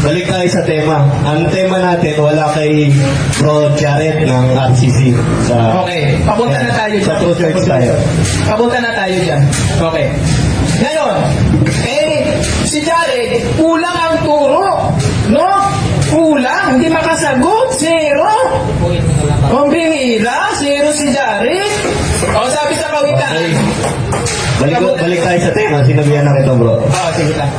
Balik tayo sa tema. Ang tema natin, wala kay Bro Jared ng RCC. Okay, papunta na tayo Sa dyan. True Church tayo. Papunta na tayo dyan. Okay. Ngayon, si Jared, kulang ang turo. No? Kulang, hindi makasagot. Zero. Ang bihira, zero si Jared. O, sabi sa Kawikaan. Balik tayo sa tema. Sinabihan na kita, bro. Sige lang.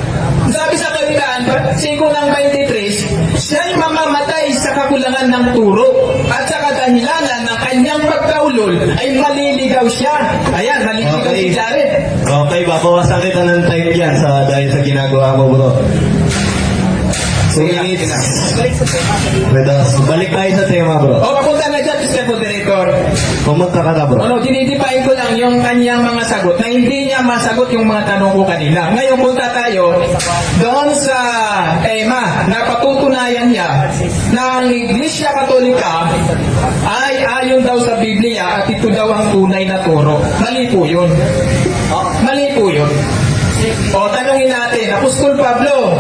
Sabi sa Kawikaan, sikulang 23, siya'y mamamatay sa kakulangan ng turo at sa kadahilanan ng kanyang pagkaulol ay maliligaw siya. Ayan, maliligaw si Jared. Okay, babawasan kita ng time dyan dahil sa ginagawa mo, bro. 2 minutes with us. Balik tayo sa tema, bro. O, papunta na dyan, Mr. Moderator. Pumunta ka na, bro. Ano, dinidipain ko lang yung kanyang mga sagot na hindi niya masagot yung mga tanong ko kanina. Ngayon, punta tayo doon sa tema na patutunayan niya na ang Iglesia Katolika ay ayon daw sa Biblia at ito daw ang tunay na turo. Mali po yun. Mali po yun. O, tanungin natin, Apostol Pablo,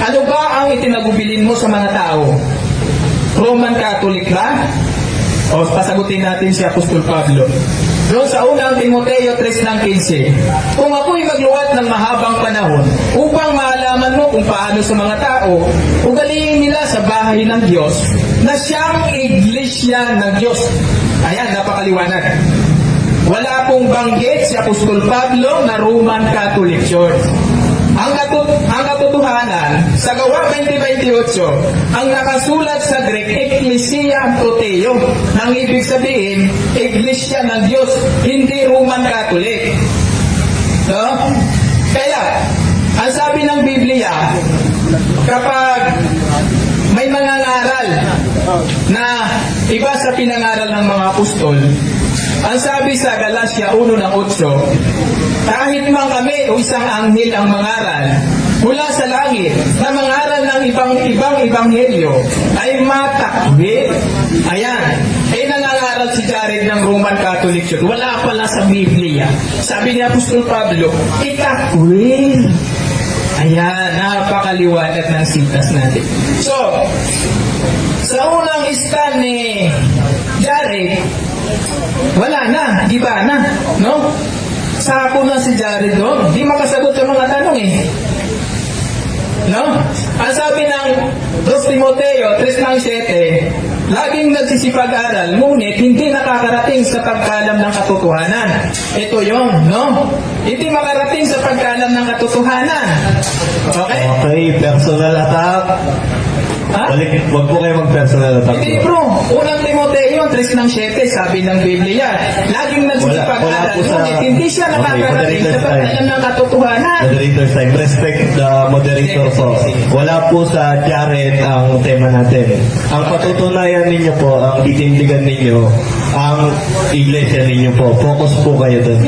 ano ba ang itinagubilin mo sa mga tao? Roman Catholic ba? O, pasagutin natin si Apostol Pablo. Doon sa unang Timoteo 3:15, kung ako'y magluwat ng mahabang panahon upang maalaman mo kung paano sa mga tao ugaliin nila sa bahay ng Diyos na siyang iglesia ng Diyos. Ayan, napakaliwanag. Wala pong banggit si Apostol Pablo na Roman Catholic Church. Ang katotohanan, sa Gawa 20:28, ang nakasulat sa Greek, Ecclesia Proteo, nang ibig sabihin, Iglesia ng Diyos, hindi Roman Catholic. No? Kaya, ang sabi ng Biblia, kapag may mga ngaral na iba sa pinangaral ng mga apostol, ang sabi sa Galatia 1:8, kahit man kami o isang anghel ang mangaral mula sa langit na mangaral ng ibang ebanghelyo ay matakwil. Ayan. Nangangaral si Jared ng Roman Catholic Church. Wala pala sa Biblia. Sabi ni Apostol Pablo, itakwil. Ayan, napakaliwanag ng sitas natin. So, sa unang stand ni Jared, wala na, di ba na, no? Sako na si Jared doon, di makasagot sa mga tanong eh. No? Ang sabi ng 2 Timoteo 3:7, laging nagsisipag-aral, ngunit hindi nakakarating sa pagkalam ng katotohanan. Ito yon, no? Hindi makarating sa pagkalam ng katotohanan. Okay? Okay, personal attack. Ha? Wag po kayo mag-personal attack. Hindi bro, unang Timoteo 3:7, sabi ng Biblia, laging Wala nagsisipag-aral, po sa... ngunit hindi siya nakakarating sa moderator's pagkalam time. ng katotohanan. Moderator's time. Respect the moderator po. Wala po sa Jared ang tema natin. Ang patutunayan ninyo po, ang titindigan ninyo, ang iglesia ninyo po. Focus po kayo doon.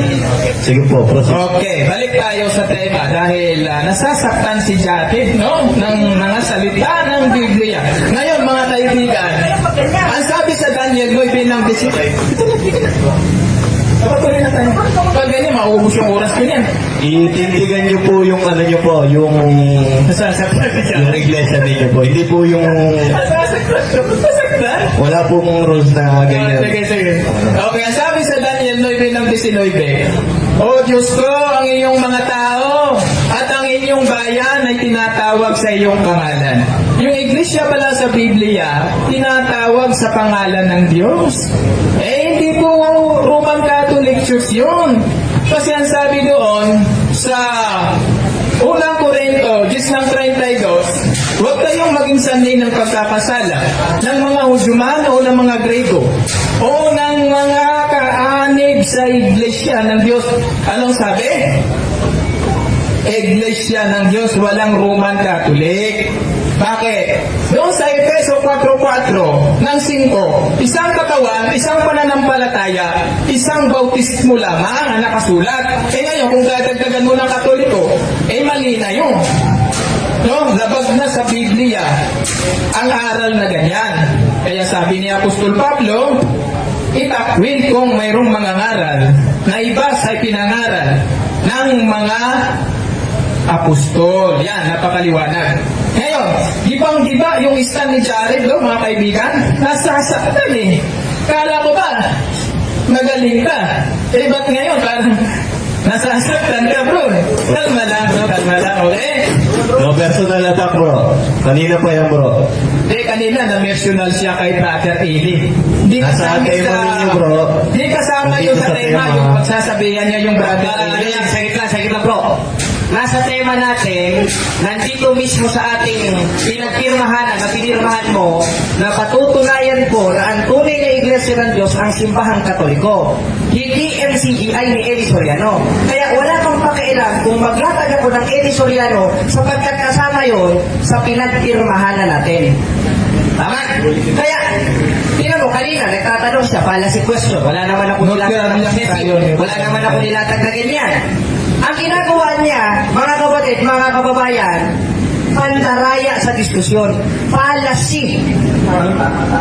Sige po, proceed. Okay, balik tayo sa tema dahil nasasaktan si Jared, no? Ng mga salita ng Biblia. Ngayon, mga kaibigan, ang sabi sa Daniel 9:10, patuloy na tayo. Pag ganyan, mauubos yung oras ko niyan. Itindigan nyo po yung ano nyo po, yung Nasasaktan si yung Jared. iglesia ninyo po. Hindi po yung Nasasaktan? wala pong rules na ganyan. Sige. Okay, ang sabi sa Daniel 9:19, O Diyos ko, ang iyong mga tao at ang inyong bayan ay tinatawag sa iyong pangalan. Yung iglesia pala sa Biblia, tinatawag sa pangalan ng Diyos. Hindi po Roman Catholic Church yun. Kasi ang sabi doon sa unang Korinto 10:32, huwag kayong maging sanay ng pagkakasala ng mga Hudyo man o ng mga Grego o mga kaanib sa iglesia ng Diyos. Anong sabi? Iglesia ng Diyos, walang Roman Catholic. Bakit? Doon sa Efeso 4:4 ng 5, isang katawan, isang pananampalataya, isang bautismo lamang ang nakasulat. Ngayon, kung dadagdagan mo ng Katoliko, mali na yun. No, labag na sa Biblia ang aral na ganyan. Kaya sabi ni Apostol Pablo, itakwil kong mayroong mga ngaral na iba sa pinangaral ng mga apostol. Yan, napakaliwanag. Ngayon, gibang-giba yung stand ni Jared, mga kaibigan, nasasaktan eh. Kala ko ba, magaling ka. Ba't ngayon, parang nasasaktan ka, bro. Kalma lang, okay? No personal attack, bro. Kanina pa yan, bro. Kanina, na-mentional siya kay Brother Eli. Di Nasa kasama tema ninyo, bro. Di kasama Nandito yung sa sa tema, tema. yung pagsasabihan niya yung Brother Eli. Sagit lang bro. Nasa tema natin, nandito mismo sa ating pinagpirmahan na pinirmahan mo na patutunayan po na ang tunay na Iglesia ng Diyos ang Simbahang Katoliko. Hindi MCGI ni Eli Soriano. Kaya wala kang pakialam kung maglatag ako ng Eli Soriano sapagkat kasama yon sa pinagpirmahan na natin. Tama? Kaya, tingnan mo, kanina, nagtatanong siya, policy question. Wala naman ako nilatag na wala naman ako nilatag na ganyan. Ang ginagawa niya, mga kapatid, mga kababayan, pandaraya sa diskusyon. Policy.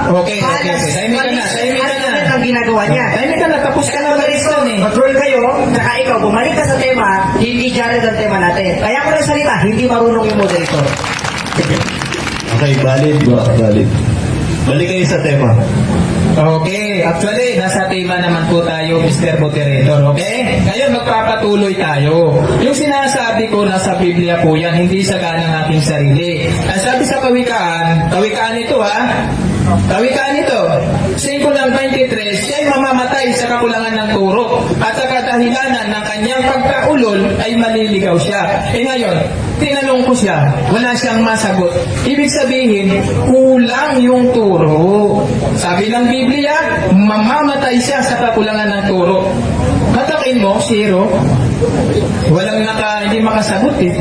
Okay. Tahimik ka na. Ang ginagawa niya. Tahimik ka na, tapos ka na Baristo, baristo eh. control kayo, saka ikaw, bumalik ka sa tema, hindi Jared ang tema natin. Kaya ko nagsalita, hindi marunong yung moderator. Okay, valid, bro. Valid. Balik kayo sa tema. Okay, actually, nasa tema naman po tayo, Mr. Moderator, okay? Ngayon, magpapatuloy tayo. Yung sinasabi ko, nasa Biblia po yan, hindi sa ganang aking sarili. Ang sabi sa kawikaan ito ha, kawikaan ito, 5:23, siya'y mamamatay sa kakulangan ng turo at sa kadahilanan ng kanyang pagkaulol ay maliligaw siya. Ngayon, tinanong ko siya, wala siyang masagot. Ibig sabihin, kulang yung turo. Sabi ng Biblia, mamamatay siya sa kakulangan ng turo. Katakin mo, zero. Walang hindi makasagot eh.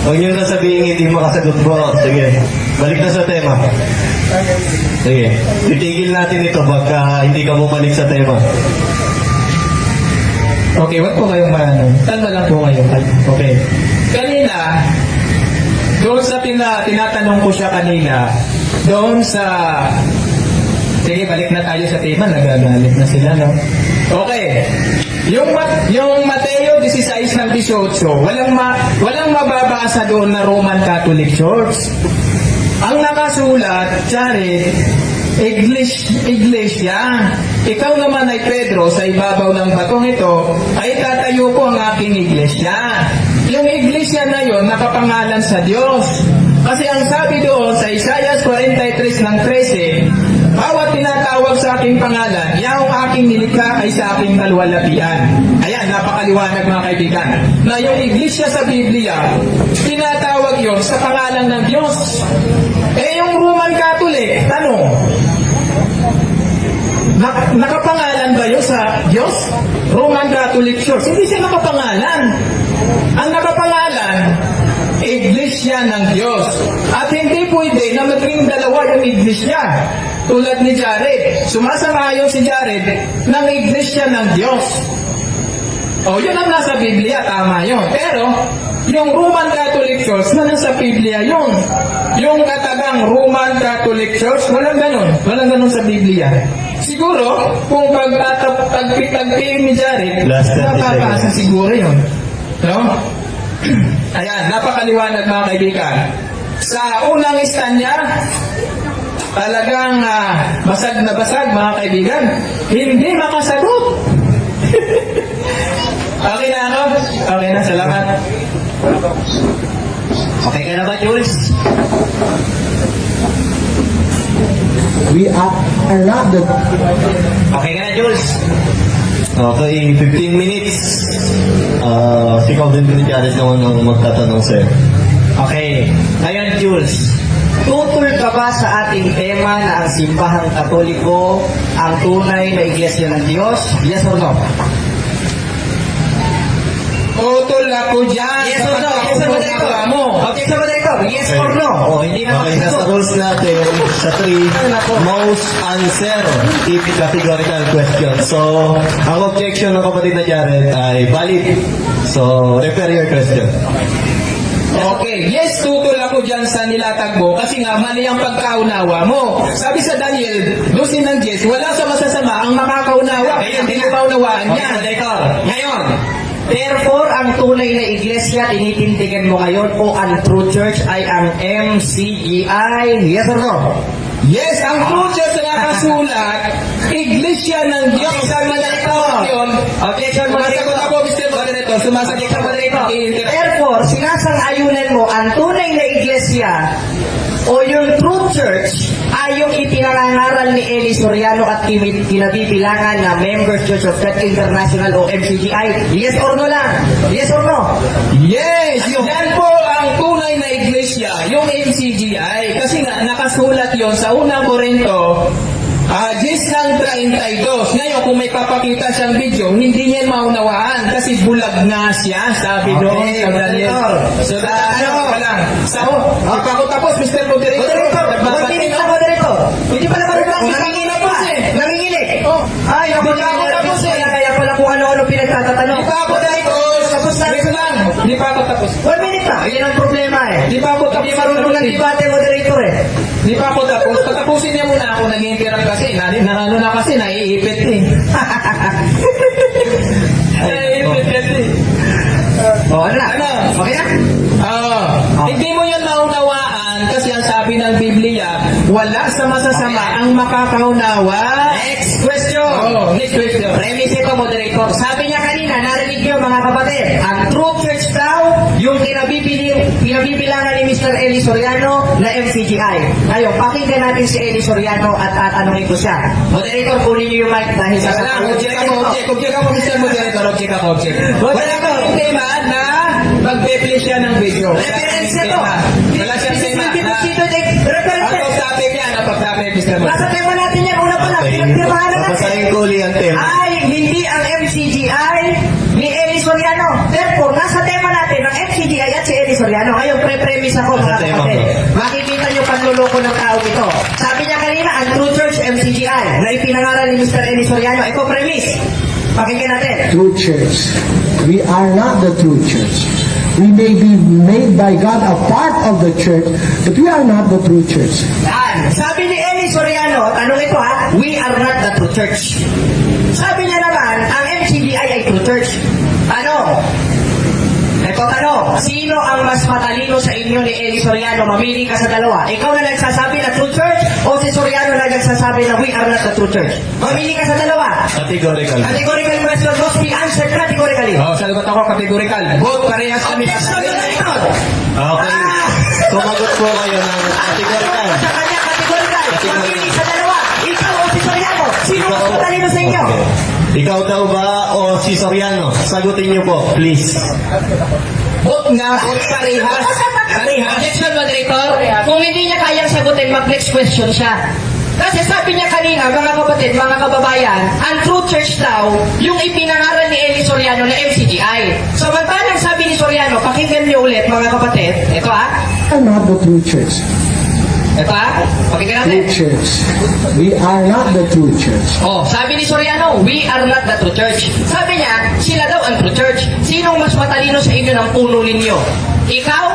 Huwag nyo na sabihin hindi makasagot, bro. Sige, balik na sa tema. Sige, titigil natin ito baka hindi ka bumalik sa tema. Okay, wag po kayong maano. Tanda lang po kayo. Okay. Kanina, doon sa tinatanong ko siya kanina, doon sa... Sige, balik na tayo sa tema. Nagagalit na sila, no? Okay. Yung Mateo 16 ng 18, walang mababasa doon na Roman Catholic Church. Ang nakasulat, Jared, Iglesia. Ikaw naman ay Pedro, sa ibabaw ng batong ito, ay tatayo ko ang aking iglesia. Yung iglesia na yon nakapangalan sa Diyos. Kasi ang sabi doon sa Isaiah 43 ng 13, bawat tinatawag sa aking pangalan, yaong aking nilikha ay sa aking kaluwalhatian. Ayan, napakaliwanag mga kaibigan. Na yung iglesia sa Biblia, tinatawag yon sa pangalan ng Diyos. Yung Roman Catholic, tanong, nakapangalan ba yun sa Diyos? Roman Catholic Church. Hindi siya nakapangalan. Ang nakapangalan, Iglesia ng Diyos. At hindi pwede na maging dalawa yung Iglesia. Tulad ni Jared. Sumasang-ayon si Jared ng Iglesia ng Diyos. Yun ang nasa Biblia. Tama yun. Pero, yung Roman Catholic Church na nasa Biblia yun. Yung katagang Roman Catholic Church, walang ganun. Walang ganun sa Biblia. Siguro, kung pagtagpiin ni Jared, napapasa siguro yun. No? Ayan, napakaliwanag mga kaibigan. Sa unang stand niya, talagang basag na basag mga kaibigan. Hindi makasagot. Okay na ako? Okay na, salamat. Okay ka na ba, Jules? We are around the Okay ka na, Jules? Okay, 15 minutes. Si Calvin Jared naman ang magtatanong sa'yo. Okay. Ngayon, Jules, tutol ka ba ba sa ating tema na ang simbahang Katoliko ang tunay na iglesia ng Diyos? Yes or no? Utol ako dyan. Yes or no? Yes or no? mo. Okay, sa Moderator. Yes or no? O, hindi na Okay, sa rules natin, sa 3, most answer if categorical question. So, ang objection ng kapatid na Jared ay valid. So, refer your question. Okay, yes, tutol ako dyan sa nilatag mo kasi nga mali ang pagkaunawa mo. Sabi sa Daniel, 12 ng 10, wala sa masasama ang makakaunawa. Kaya hindi mo kaunawaan Okay, yan. Moderator. Ngayon, therefore, ang tunay na iglesia, tinitindigan mo ngayon o ang true church ay ang MCGI? Yes or no? Yes, ang true church na nakasulat, iglesia ng Diyos. Sabi na ito yun. Objection, Sumasagot Moderator. ako, Mr. Moderator. Sumasagot Objection, ako, Moderator. Moderator. Therefore, sinasang-ayunan mo ang tunay na iglesia o yung true church ay yung ipinangangaral ni Eli Soriano at kinabibilangan na Members Church of God International o MCGI. Yes or no lang? Yes or no? Yes, yan po ang tunay na iglesia, yung MCGI. Kasi nga, nakasulat yon sa unang Korinto, 10 ng 32. Ngayon, kung may papakita siyang video, hindi niya maunawaan kasi bulag nga siya, sabi doon Okay, sa Daniel. Moderator. So, pa lang. So, di pa ako tapos, Mr. Moderator. Moderator, Nagbabati na na. Moderator. Hindi pala marunong. Nanginginig pa eh. Nanginginig. Oh. Ay, naku, Hindi pa ako tapos eh. Kaya pala kung ano-ano pinagtatatanong. Di pa ako tapos. Tapos na. Wait lang. Di pa ako tapos. 1 minute na. Yan ang problema eh. Di pa ako tapos. Hindi marunong ng debate, Moderator eh. Di pa ako tapos. Patapusin niya muna ako. Nag-interrupt kasi. Ano na kasi. Naiipit eh. Naiipit kasi. O, ano na? Ano? Okay na? Oo. Hindi mo yun maunawaan kasi ang sabi ng Biblia, wala sa masasama ang makakaunawa. Next question. Oh, next question. Premise ito, Moderator. Sabi niya kanina, narinig niyo mga kapatid, ang true church daw, yung pinabibilangan ni Mr. Eli Soriano na MCGI. Ngayon, pakinggan natin si Eli Soriano at tanongin ko siya. Moderator, kunin niyo yung mic dahil sa Object ako, Mr. Moderator, object ako. Wala kang tema na mag-publish siya ng video. Reference ito. Wala siyang tema na Reference. ang topic yan, ang topic, Mr. Nasa Moderator. tema natin yan. Una pa lang, pinagtirmahan na natin. Babasahin ko uli ang tema. Ay, hindi ang MCGI ni Eli Soriano. Therefore, nasa tema natin ang MCGI at si Eli Soriano. Ngayon, pre-premise ako mga Nasa tema kapatid. ko. Makikita niyo panluloko ng tao ito. Sabi niya kanina, ang True Church MCGI na ipinangaral ni Mr. Eli Soriano. Ito premise. Pakinggan natin. True church. We are not the true church. We may be made by God a part of the church, but we are not the true church. Yan. Sabi ni Eli Soriano, tanong ito ha, we are not the true church. Sabi niya naman, ang MCGI ay true church. Ano? Ito tanong, sino ang mas matalino sa inyo ni Eli Soriano? Mamili ka sa dalawa. Ikaw na nagsasabi na true church o si Soriano na nagsasabi na we are not the true church? Mamili ka sa dalawa. Categorical. Categorical question must be answered categorically. Oh, sagot ako categorical. Both parehas kami. Objection na ito. Okay. Sumagot po kayo ng categorical. Sa kanya, categorical. Mamili sa dalawa. Ikaw o si Soriano. Sino mas matalino sa inyo? Okay. Ikaw daw ba o si Soriano? Sagutin niyo po, please. Both nga, both parehas. Parehas. Objection, Moderator. Kung hindi niya kayang sagutin, mag-next question siya. Kasi sabi niya kanina, mga kapatid, mga kababayan, ang true church daw, yung ipinangaral ni Eli Soriano na MCGI. Samantalang sabi ni Soriano, pakinggan niyo ulit, mga kapatid, ito We are not the true church. ito pakinggan True natin. church. We are not the true church. Oh, sabi ni Soriano, we are not the true church. Sabi niya, sila daw ang true church. Sinong mas matalino sa inyo ng puno ninyo? Ikaw,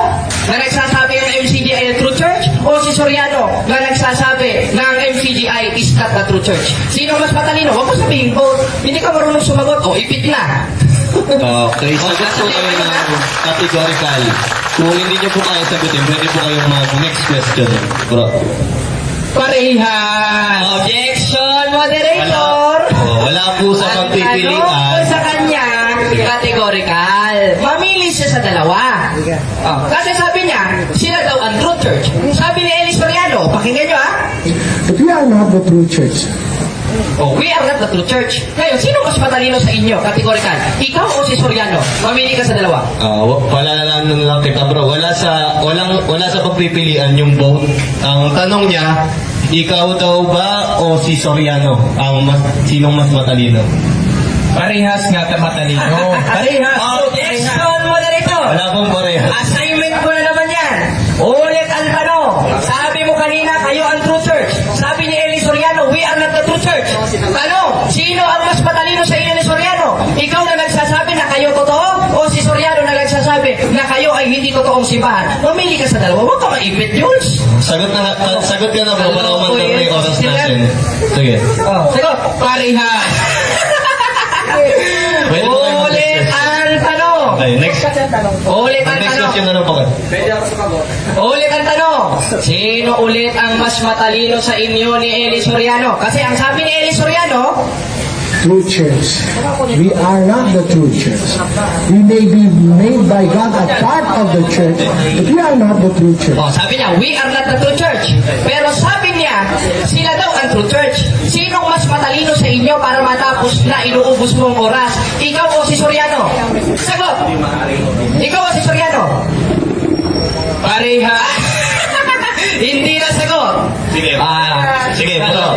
na nagsasabi ng MCGI ang true church? O si Soriano, na nagsasabi na ang MCGI is not the true church? Sinong mas matalino? Huwag mo sabihin both. Hindi ka marunong sumagot. O, ipit na. Okay, sagot po kayo ng categorical. Kung hindi niyo po kaya sagutin, pwede po kayong mag-next question, bro. Parehas. Objection, moderator. Wala po sa Ang pagpipilian. tanong sa kanya, categorical. Mamili siya sa dalawa. Kasi sabi niya, sila daw ang true church. Sabi ni Eli Soriano, pakinggan niyo ha. But we are not the true church. Oh, we are not the true church. Ngayon, sino mas matalino sa inyo? Categorical. Ikaw o si Soriano? Mamili ka sa dalawa. Palalanan lang kita bro, wala sa pagpipilian yung vote. Ang tanong niya, ikaw daw ba o si Soriano sinong mas matalino? Parehas nga matalino. Parehas. Objection, moderator. Wala pong pareha. Assignment ko na naman yan. Ulit ang tanong. Sabi mo kanina, kayo ang true church. Sabi ni Eli Soriano, we are not the true church. Tanong, sino ang mas matalino sa inyo ni Soriano? Ikaw na nagsasabi na kayo totoo? O si Soriano na nagsasabi na kayo ay hindi totoong simbahan? Mamili ka sa dalawa. Huwag ka maipit, Jules. Sagot ka na bro, para umantar na yung oras natin. Sige. Oh, sagot. Parehas. Pwede po kayo Ulit ang tanong. Okay, next. Ulit ang Next tanong. question na lang po kayo. Ulit ang tanong. Sino ulit ang mas matalino sa inyo ni Eli Soriano? Kasi ang sabi ni Eli Soriano, True church. We are not the true church. We may be made by God a part of the church, but we are not the true church. sabi niya, we are not the true church. Pero sabi niya, sila daw ang true church. Sinong mas matalino sa inyo para matapos na inuubos mo ang oras? Ikaw o si Soriano? Sagot! Ikaw o si Soriano? Parehas. Hindi na sagot. Sige. Sige, Ano? bro.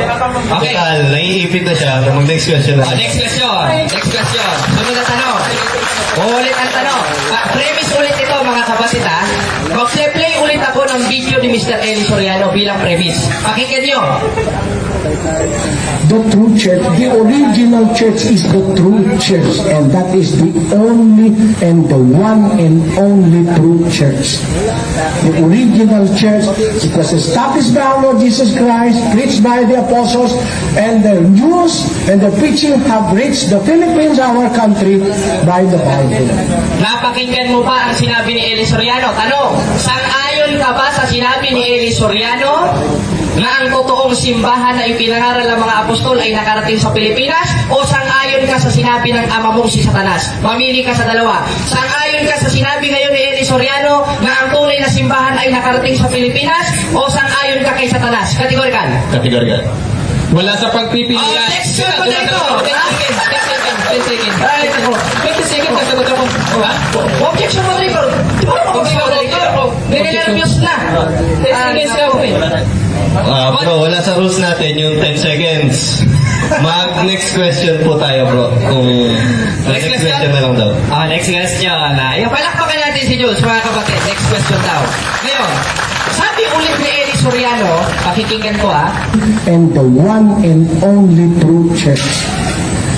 Okay. Total, naiipit na siya. Mag-next question na. Next question. Next question. Sunod na tanong. Ulit ang tanong. Premise ulit ito mga kapatid ha. Mag-play ulit ako ng video ni Mr. Eli Soriano bilang premise. Pakinggan nyo. The true church, the original church is the true church, and that is the only and the one and only true church. The original church, it was established by our Lord Jesus Christ, preached by the apostles, and the news and the preaching have reached the Philippines, our country, by the Bible. Napakinggan mo ba ang sinabi ni Eli Soriano? Tanong, sang-ayon ka ba sa sinabi ni Eli Soriano na ang totoong simbahan na ipinangaral ng mga apostol ay nakarating sa Pilipinas? O sang-ayon ka sa sinabi ng ama mong si Satanas? Mamili ka sa dalawa. Sang-ayon ka sa sinabi ngayon ni Eli Soriano na ang tunay na simbahan ay nakarating sa Pilipinas? O sang-ayon ka kay Satanas? Kategorikal. Kategorikal. Wala sa pagpipilian. Objection po dito. 10 seconds. 20 seconds kasagot ako. Objection mo dito. Di ba naman dito? Nire-nervyos na. 10 seconds ka uwi. Bro, wala sa rules natin yung 10 seconds. Mag-next question po tayo, bro. Next question na lang daw. Next question. Yung palakpakan natin si Jules, mga kapatid. Next question daw. Ngayon, sabi ulit ni Eli Soriano, pakikinggan ko And the one and only true church.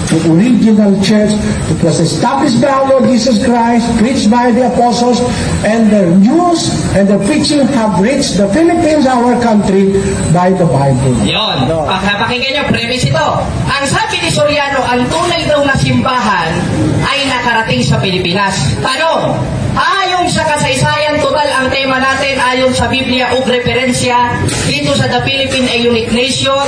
The original church, it was established by our Lord Jesus Christ, preached by the apostles, and the news and the preaching have reached the Philippines, our country, by the Bible. Yon. Pakinggan nyo, premise ito. Ang sabi ni Soriano, ang tunay daw na simbahan ay nakarating sa Pilipinas. Tanong, ayon sa kasaysayan, total ang tema natin, ayon sa Biblia ug referensya, dito sa The Philippine a Unique Nation,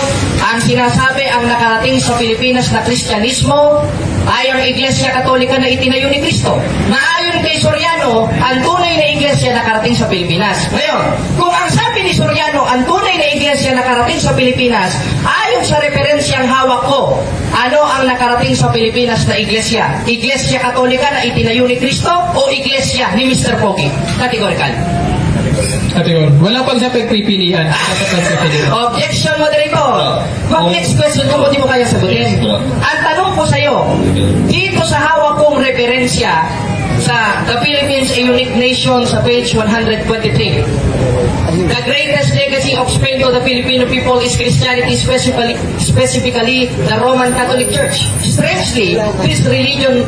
ang sinasabi ang nakarating sa Pilipinas na Kristyanismo ay ang Iglesia Katolika na itinayo ni Kristo. Na ayon kay Soriano, ang tunay na Iglesia nakarating sa Pilipinas. Ngayon, kung ang sabi ni Soriano, ang tunay na Iglesia nakarating sa Pilipinas, ayon sa referensyang hawak ko, ano ang nakarating sa Pilipinas na Iglesia? Iglesia Katolika na itinayo ni Kristo o Iglesia ni Mr. Pogi? Categorical. Wala pang sa pagpipilian. Dapat lang sa pilihan. Objection, moderator. Next question kung hindi mo kaya sagutin. Ang tanong ko sa iyo, dito sa hawak kong referensya sa The Philippines, a Unique Nation sa page 123. The greatest legacy of Spain to the Filipino people is Christianity, specifically the Roman Catholic Church. Strangely, this religion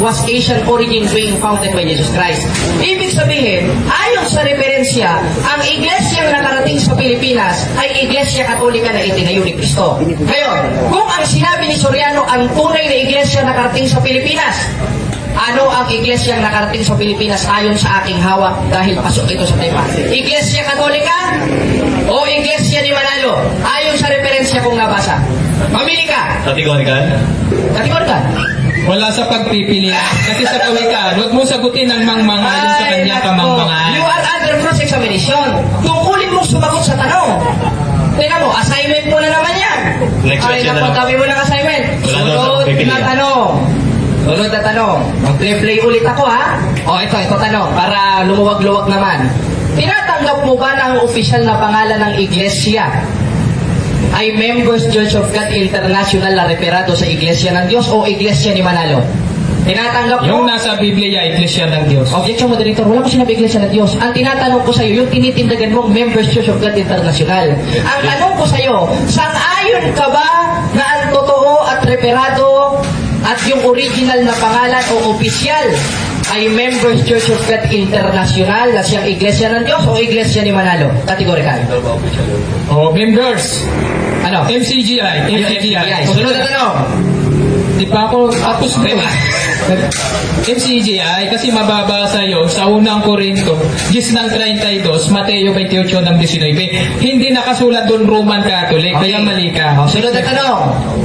was Asian origin being founded by Jesus Christ. Ibig sabihin, ayon sa referensya, ang iglesyang nakarating sa Pilipinas ay Iglesia Katolika na itinayo ni Kristo. Ngayon, kung ang sinabi ni Soriano, ang tunay na iglesia nakarating sa Pilipinas, ano ang iglesyang nakarating sa Pilipinas ayon sa aking hawak dahil pasok ito sa tema? Iglesia Katolika o Iglesia ni Manalo? Ayon sa referensya kong nabasa. Mamili ka. Kategorikal? Kategorikal. Wala sa pagpipilian. Kasi sa kawikaan, huwag mong sagutin ang mangmangan yung sa kanya kamangmangan. You are under cross-examination. Tungkulin mong sumagot sa tanong. Tingnan mo, assignment mo na naman yan. Next Ay, question na naku, lang. dami mo ng assignment. Wala daw Sunod sa pipilian. na tanong. Sunod na tanong. Mag-play ulit ako, ha? O, ito tanong. Para lumuwag-luwag naman. Tinatanggap mo ba na ang opisyal na pangalan ng iglesia ay Members Church of God International na referado sa Iglesia ng Diyos o Iglesia ni Manalo? Tinatanggap mo? Yung nasa Biblia, Iglesia ng Diyos. Objection, moderator. Wala ko sinabi Iglesia ng Diyos. Ang tinatanong ko sa iyo, yung tinitindagan mong Members Church of God International. Ang tanong ko sa iyo, sang-ayon ka ba na ang totoo at referado at yung original na pangalan o opisyal ay Members Church of God International na siyang Iglesia ng Diyos o Iglesia ni Manalo? Categorical. O, members. Ano? MCGI. MCGI. Sunod na tanong. Di pa ako tapos na. MCGI, kasi mababa sa'yo sa unang Korinto, 10 ng 32, Mateo 28 ng 19. Hindi nakasulat doon Roman Catholic, kaya mali ka. Sunod na tanong.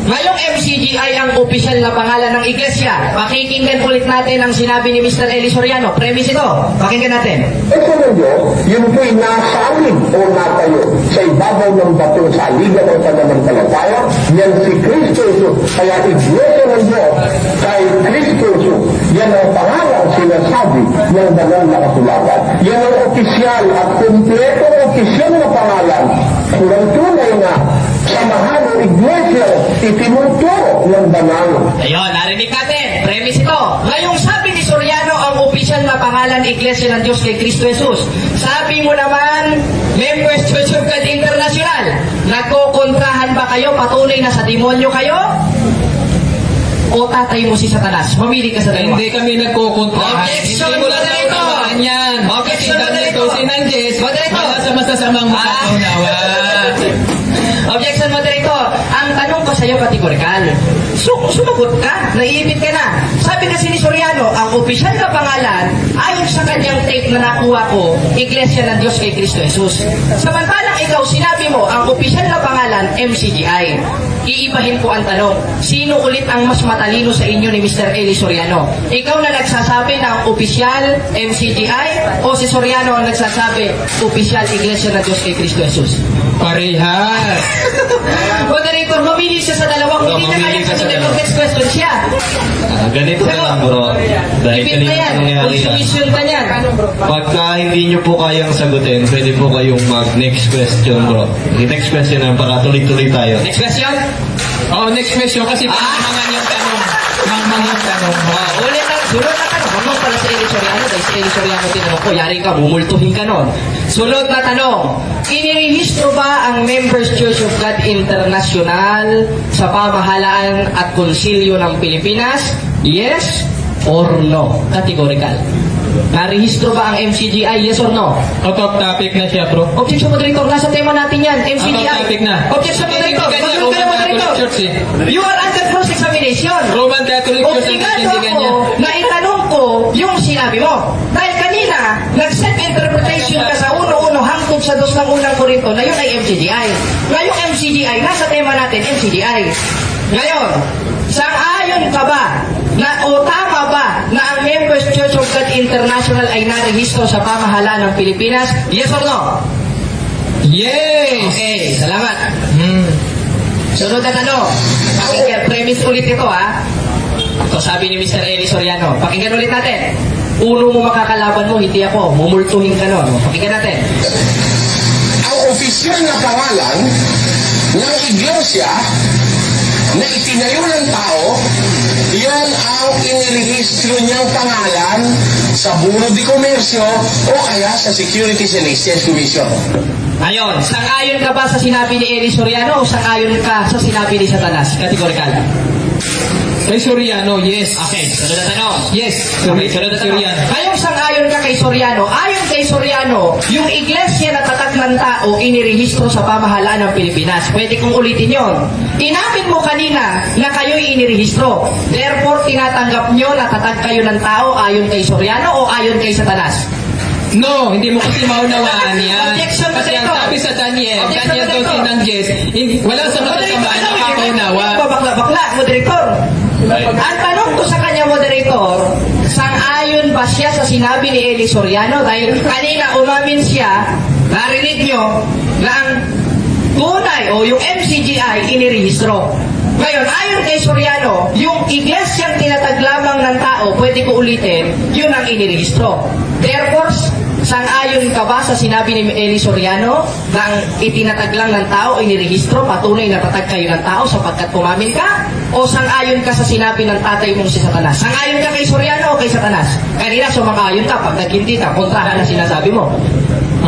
Ngayong MCGI ang opisyal na pangalan ng iglesia. Pakikinggan ulit natin ang sinabi ni Mr. Eli Soriano. Premise ito. Pakinggan natin. Ito ninyo, yun po'y nasalig o natayo sa ibabaw ng batong saligan ng pananampalataya, yan si Kristo Jesus. Kaya iglesia ng Diyos kay Kristo Jesus. Yan ang pangalan sinasabi ng banal na kasulatan. Yan ang opisyal at kumpletong opisyal na pangalan. Kurang tunay na samahan ng iglesia itinuturo ng banal. Ayun, narinig natin. Premise ito. Ngayong sabi ni Soriano ang opisyal na pangalan Iglesia ng Diyos kay Kristo Jesus. Sabi mo naman, Members Church of God International, nagkokontrahan ba kayo? Patunay na sa demonyo kayo? O tatay mo si Satanas? Mamili ka sa dalawa. Hindi kami nagkukontra. Objection, Hindi mo lang moderator. tawaan yan. Objection, Kasi moderator. si Nanjes, Moderator. wala sa masasamang makakaunawa. Objection, moderator. Ang tanong ko sa iyo, kategorikal. Sumagot ka, naiipit ka na. Sabi kasi ni Soriano, ang opisyal na pangalan, ayon sa kanyang tape na nakuha ko, Iglesia ng Diyos kay Kristo Jesus. Samantalang ikaw, sinabi mo, ang opisyal na pangalan, MCGI. Iibahin ko ang tanong, sino ulit ang mas matalino sa inyo ni Mr. Eli Soriano? Ikaw na nagsasabi ng opisyal MCGI o si Soriano ang nagsasabi opisyal Iglesia ng Diyos kay Kristo Jesus? Parehas. Moderator, mamili siya sa dalawang hindi na mamili kaya ka sa sagutin dalawa. ng next question siya. Ganito na lang bro. Dahil Ibig na kanina yan. nangyari yan. Consumption ka niyan. Pagka hindi nyo po kayang sagutin, pwede po kayong mag-next question bro. Next question na para tuloy-tuloy tayo. Next question? Oh, next question kasi mangmangan yung tanong. Mangmangan yung tanong. Ulit na, sunod na tanong. Huwag mo pala si Eli Soriano. Dahil si Eli Soriano tinanong ko, yari ka, mumultuhin ka nun. Sunod na tanong. Inirehistro ba ang Members Church of God International sa pamahalaan at konsilyo ng Pilipinas? Yes or no? Categorical. Narehistro ba ang MCGI? Yes or no? Out of topic na siya, bro. Objection, moderator. Nasa tema natin yan. MCGI. Out of topic na. Objection, moderator. Hindi ganyan, Magulong ka na, Roman Catholic moderator. Church eh. You are under cross-examination. Roman Catholic Church ang Obligado hindi ako ganyan. na itanong ko yung sinabi mo. Dahil kanina, nag-set interpretation ka sa 1:1 hangtod sa 2 ng unang Korinto na yun ay MCGI. Ngayong MCGI, nasa tema natin, MCGI. Ngayon, sang-ayon ka ba na o tama ba na ang Members Church of God International ay narehistro sa pamahalaan ng Pilipinas? Yes or no? Yes! Okay, salamat. Hmm. Sunod na tanong. Pakinggan, premise ulit ito ha. Ito sabi ni Mr. Eli Soriano. Pakinggan ulit natin. Uno mo makakalaban mo, hindi ako. Mumultuhin ka nun. Pakinggan natin. Ang opisyal na pangalan ng iglesia na itinayo ng tao, yan ang inirehistro niyang pangalan sa Bureau de Comercio o kaya sa Securities and Exchange Commission. Ngayon, sang-ayon ka ba sa sinabi ni Eli Soriano o sang-ayon ka sa sinabi ni Satanas? Categorical. Kay Soriano, yes. Okay, sunod na tanong. Yes. Okay, sunod na tanong. Soriano. Ngayong sang-ayon ka kay Soriano, ayon kay Soriano, yung iglesia na tatak ng tao inirehistro sa pamahalaan ng Pilipinas. Pwede kong ulitin yon. Inamin mo kanina na kayo'y inirehistro. Therefore, tinatanggap nyo na tatag kayo ng tao ayon kay Soriano o ayon kay Satanas? No, hindi mo kasi maunawaan yan. Objection, Kasi ang moderator. sabi sa Daniel, Objection, Daniel 12 moderator. ng Jess, wala sa matasamaan na makaunawa. Bakla, moderator. Ang tanong ko sa kanya, moderator, sang-ayon ba siya sa sinabi ni Eli Soriano? Dahil kanina umamin siya, narinig nyo, na ang tunay o yung MCGI inirehistro. Ngayon, ayon kay Soriano, yung iglesyang tinatag lamang ng tao, pwede ko ulitin, yun ang inirehistro. Therefore, sang-ayon ka ba sa sinabi ni Eli Soriano na ang itinatag lang ng tao, inirehistro, patunay na tatag kayo ng tao sapagkat pumamin ka? O sang-ayon ka sa sinabi ng tatay mong si Satanas? Sang-ayon ka kay Soriano o kay Satanas? Kanina sumang-ayon ka, pag nag-hindi ka, puntahan na sinasabi mo.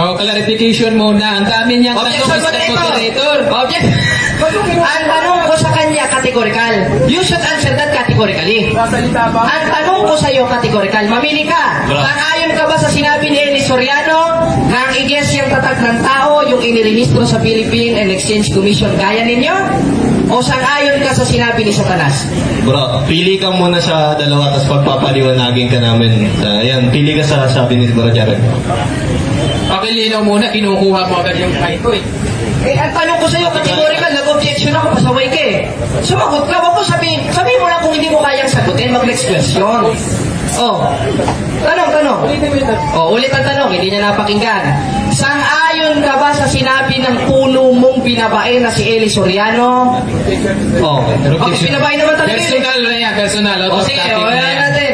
Clarification muna. Ang dami niyang Objection, tanong, Mr. moderator. Moderator. Ang tanong ko sa kanya, categorical. You should answer that categorically. Ang tanong ko sa iyo, categorical. Mamili ka. Sang-ayon ka ba sa sinabi ni Eli Soriano na ang iglesyang tatag ng tao, yung inirehistro sa Philippine and Exchange Commission, gaya ninyo? O sang-ayon ka sa sinabi ni Satanas? Bro, pili ka muna sa dalawa tapos pagpapaliwanagin ka namin. Yan, pili ka sa sabi ni Bro Jared. Pakilinaw muna, kinukuha mo agad yung mic ko eh. Ang tanong ko sa iyo, categorical, nag-objection ako, pasaway ka eh. Sumagot ka, wag mo sabihin mo lang kung hindi mo kayang sagutin, mag-next question. Tanong. Ulit ang tanong, hindi niya napakinggan. Sang-ayon ka ba sa sinabi ng puno mong binabae na si Eli Soriano? Okay, binabae naman talaga yun. Personal na yan, personal. Sige, wala natin.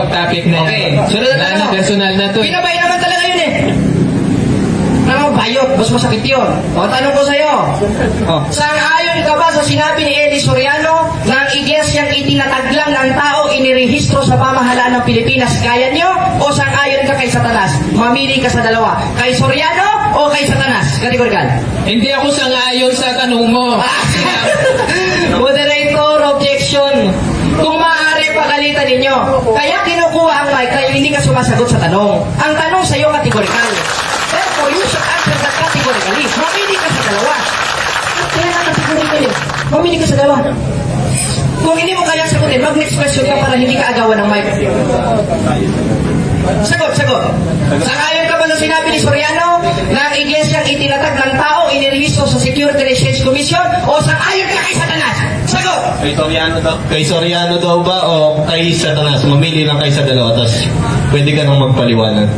Topic na Okay, yan. sunod na tanong. Personal na to eh. Binabae naman talaga yun eh. Bayot, mas masakit yun. Tanong ko sa'yo. Sang-ayon ka ba sa sinabi ni Eli Soriano na ang iglesyang itinatag lang ng tao inirehistro sa pamahalaan ng Pilipinas gaya nyo? O sang-ayon ka kay Satanas? Mamili ka sa dalawa. Kay Soriano o kay Satanas? Kategorical. Hindi ako sang-ayon sa tanong mo. Moderator, objection. Kung maaari pagalitan ninyo. Kaya kinukuha ang mic kaya hindi ka sumasagot sa tanong. Ang tanong sa'yo kategorical. Therefore, you should answer that categorically. Mamili ka sa dalawa. Kaya na categorically. Mamili ka sa dalawa. Kung hindi mo kaya sagutin, mag-next question ka para hindi ka agawan ng mic. Sagot. Sang-ayon ka ba sa sinabi ni Soriano na ang iglesyang itinatag ng tao inirehistro sa Security and Exchange Commission o sang-ayon ka kay Satanas? Sagot! Kay Soriano daw ba o kay Satanas? Mamili lang kay sa dalawa tapos pwede ka nang magpaliwanag.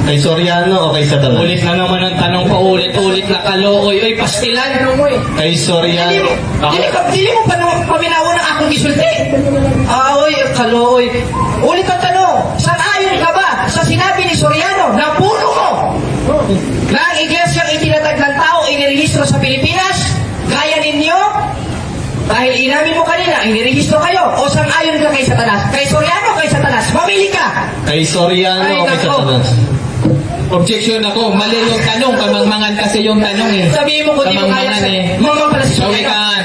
Kay Soriano o kay Satanas? Ulit na naman ang tanong ko, ulit na kalooy. Oy, pastilan, ano mo eh. Kay Soriano. Dili mo pa paminaw ng akong gisulti. Oy, kalooy. Ulit ang tanong, sang-ayon ka ba sa sinabi ni Soriano na puno mo na ang iglesyang itinatag ng tao inirehistro sa Pilipinas? Gaya ninyo? Dahil inamin mo kanina, inirehistro kayo. O sang-ayon ka kay Satanas? Kay Soriano o kay Satanas? Mamili ka! Kay Soriano o kay Satanas? Objection ako, mali yung tanong, kamangmangan kasi yung tanong eh. Sabihin mo kung di mo kaya sa... Mamang pala si Soriano. Sawikan,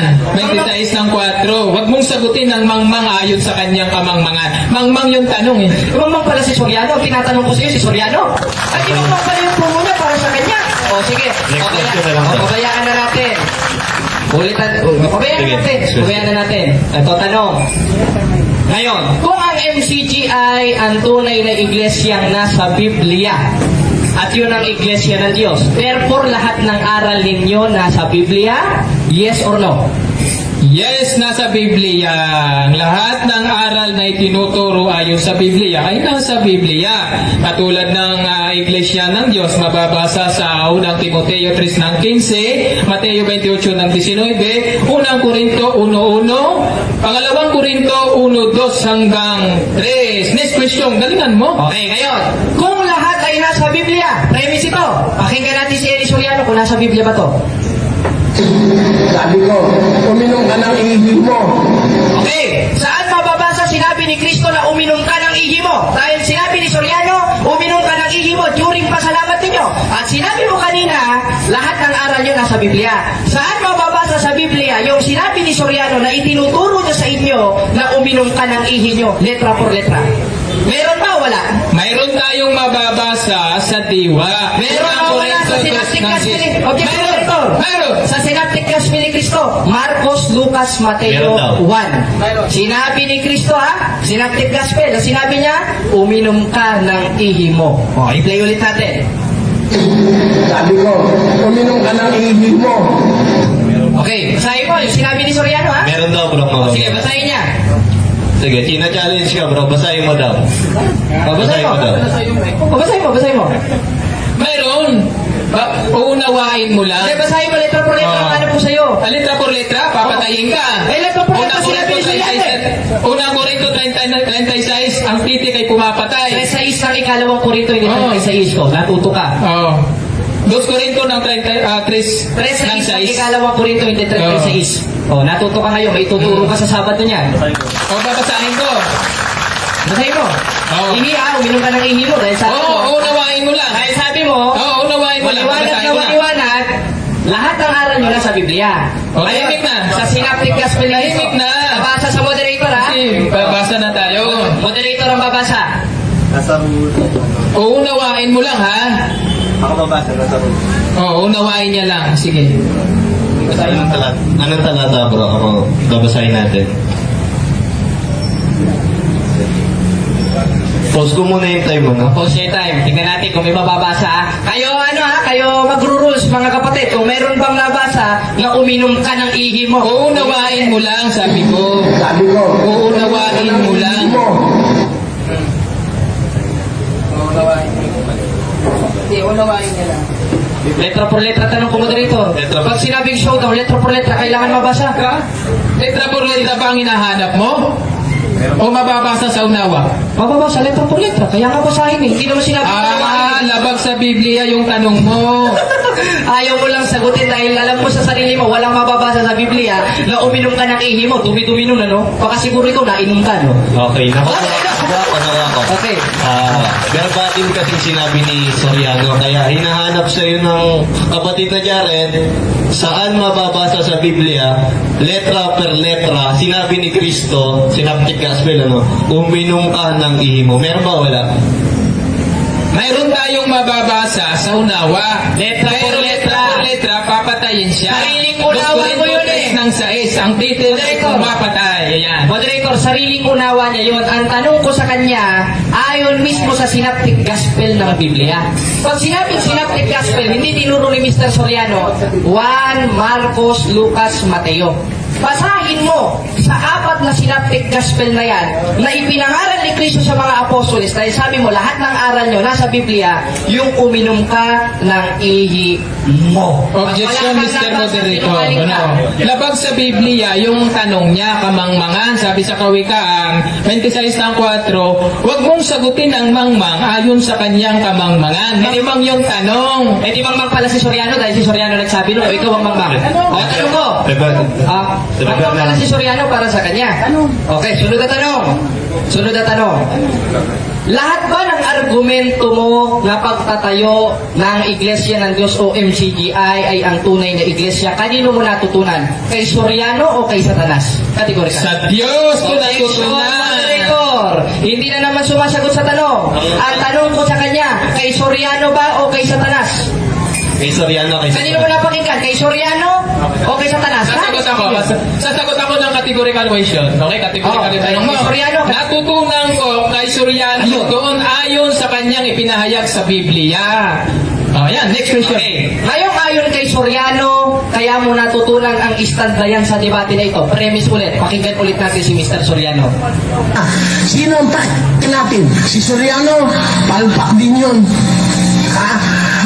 26 ng 4. Huwag mong sagutin ang mangmang ayon sa kanyang kamangmangan. Mangmang yung tanong eh. Mamang pala si Soriano. Tinatanong ko sa iyo si Soriano. Ay, mamang pala yung puno niya para sa kanya. O sige, pabayaan na natin. Pabayaan na natin. Ito tanong. Ngayon, kung ang MCGI ang tunay na iglesyang nasa Biblia, at yun ang iglesia ng Diyos, therefore lahat ng aral ninyo nasa Biblia, yes or no? Yes, nasa Biblia. Ang lahat ng aral na itinuturo ayon sa Biblia ay nasa Biblia. Katulad ng Iglesia ng Diyos, mababasa sa unang Timoteo 3 ng 15, Mateo 28 ng 19, unang Korinto 1:1, pangalawang Korinto 1:2 hanggang 3. Next question, galingan mo. Okay, ngayon, kung lahat ay nasa Biblia, premise ito, pakinggan natin si Eli Soriano kung nasa Biblia ba to. Sabi ko, uminom ka ng ihi mo. Okay, saan mababasa sinabi ni Kristo na uminom ka ng ihi mo? Dahil sinabi ni Soriano, uminom ka ng ihi mo during pasalamat ninyo. At sinabi mo kanina, lahat ng aral nyo nasa Biblia. Saan mababasa sa Biblia yung sinabi ni Soriano na itinuturo niya sa inyo na uminom ka ng ihi nyo, letra por letra? Meron ba o wala? Mayroon tayong mababasa sa diwa. Meron ba o wala sa Synoptic Gospel? Objection, Director. Meron. Sa Synoptic Gospel ni Cristo, Marcos, Lucas, Mateo 1. Sinabi ni Cristo Synoptic Gospel, sinabi niya, uminom ka ng ihi mo. I-play ulit natin. Sabi ko, uminom ka ng ihi mo. Okay, basahin mo. Yung sinabi ni Soriano, Meron daw bro mababa. Sige, basahin niya. Sige, tina-challenge ka bro, basahin mo daw. Basahin mo daw. Basahin mo. Mayroon. Una Uunawain mo lang. Hindi, basahin mo letra por letra. Oo. Ano po sa'yo? Letra por letra, papatayin ka. Eh, letra por letra, sinabi ni Soriano. Una Corinto 36, ang titik ay pumapatay. 36 ng ikalawang Korinto, hindi Oo. 36 ko. Natuto ka. Oo. 2 Corinto ng 3 ng 36 ng 6. ikalawang Korinto, hindi 36. Oh, natuto ka ngayon. May tuturo ka sa Sabado niyan. O, babasahin ko. Basahin mo. Oo. Ihi uminom ka ng ihi mo. Dahil sabi mo, Oo, unawain mo lang. dahil sabi mo, Oo, unawain mo lang. maliwanag Babasahin na ko lang. maliwanag, lahat ng aral nyo nasa Biblia. O, tahimik na. Sa Synoptic Gospel na Tahimik na. Babasa sa moderator, ha? Kasi babasa na tayo. Moderator ang babasa. Uunawain mo lang, ha? Oo, unawain niya lang. Sige. Anong talata bro? Ako, babasahin natin. Pause ko muna yung time, ano? Pause your time. Tingnan natin kung may mababasa, ha? Kayo, kayo magro-rules, mga kapatid. Kung meron bang nabasa na uminom ka ng ihi mo. Uunawain mo lang, sabi ko. Sabi ko, Uunawain mo lang. Hindi, unawain niya lang. Letra por letra, tanong ko moderator. Pag sinabing showdown, letra por letra, kailangan mabasa. Letra por letra ba ang hinahanap mo? O mababasa sa unawa? Mababasa, letra por letra. Kaya nga basahin eh. Hindi naman sinabi Labag sa Biblia yung tanong mo. Ayaw mo lang sagutin dahil alam mo sa sarili mo, walang mababasa sa Biblia na uminom ka ng ihi mo. Dumi-dumi nun, ano? Baka siguro ikaw nainom ka, no? Okay, nakuha ko. Okay. Verbatim kasing sinabi ni Soriano, kaya hinahanap sa iyo ng kapatid na Jared, saan mababasa sa Biblia, letra per letra, sinabi ni Kristo, Synoptic Gospel, ano, uminom ka ng ihi mo. Meron ba wala? Mayroon tayong mababasa sa unawa. Letra por letra. Por letra, papatayin siya. Sariling unawa mo yun eh. Ng 6, ang titil ay Moderator. pumapatay. Ayan. Moderator, sariling unawa niya yun. Ang tanong ko sa kanya, ayon mismo sa Synoptic Gospel ng Biblia. Pag sinabing Synoptic Gospel, hindi tinuro ni Mr. Soriano, Juan, Marcos, Lucas, Mateo. Basahin mo sa 4 na Synoptic Gospel na yan na ipinangaral ni Kristo sa mga apostoles dahil sabi mo lahat ng aral nyo nasa Biblia yung uminom ka ng ihi mo. Objection, Wala kang Mr. nabasa, Moderator. sinungaling ka. Labag sa Biblia, yung tanong niya, kamangmangan, sabi sa Kawikaan, 26:4, huwag mong sagutin ang mangmang ayon sa kanyang kamangmangan. Mangmang yung tanong. Eh di mangmang pala si Soriano dahil si Soriano nagsabi nun, o ikaw ang mangmang. O tanong ko, mangmang pala si Soriano para sa kanya. Okay, sunod na tanong. Sunod na tanong. Lahat ba ng argumento mo na pagtatayo ng Iglesia ng Diyos o MCGI ay ang tunay na iglesia? Kanino mo natutunan? Kay Soriano o kay Satanas? Kategorikal. Sa Diyos ko Objection, natutunan. moderator. Hindi na naman sumasagot sa tanong. Ang tanong ko sa kanya, kay Soriano ba o kay Satanas? Kay Soriano, kay Kanino mo napakinggan? Kay Soriano o kay Satanas? Sasagot ako. Sasagot ako ng categorical question. Okay, categorical yung tanong mo. Kay Soriano. Natutunan ko kay Soriano doon ayon sa kanyang ipinahayag sa Biblia. Yan, next question. Okay. Ngayong ayon kay Soriano, kaya mo natutunan ang istandlayan sa debate na ito. Premise ulit. Pakinggan ulit natin si Mr. Soriano. sino ang pakit natin? Si Soriano, palpak din yun.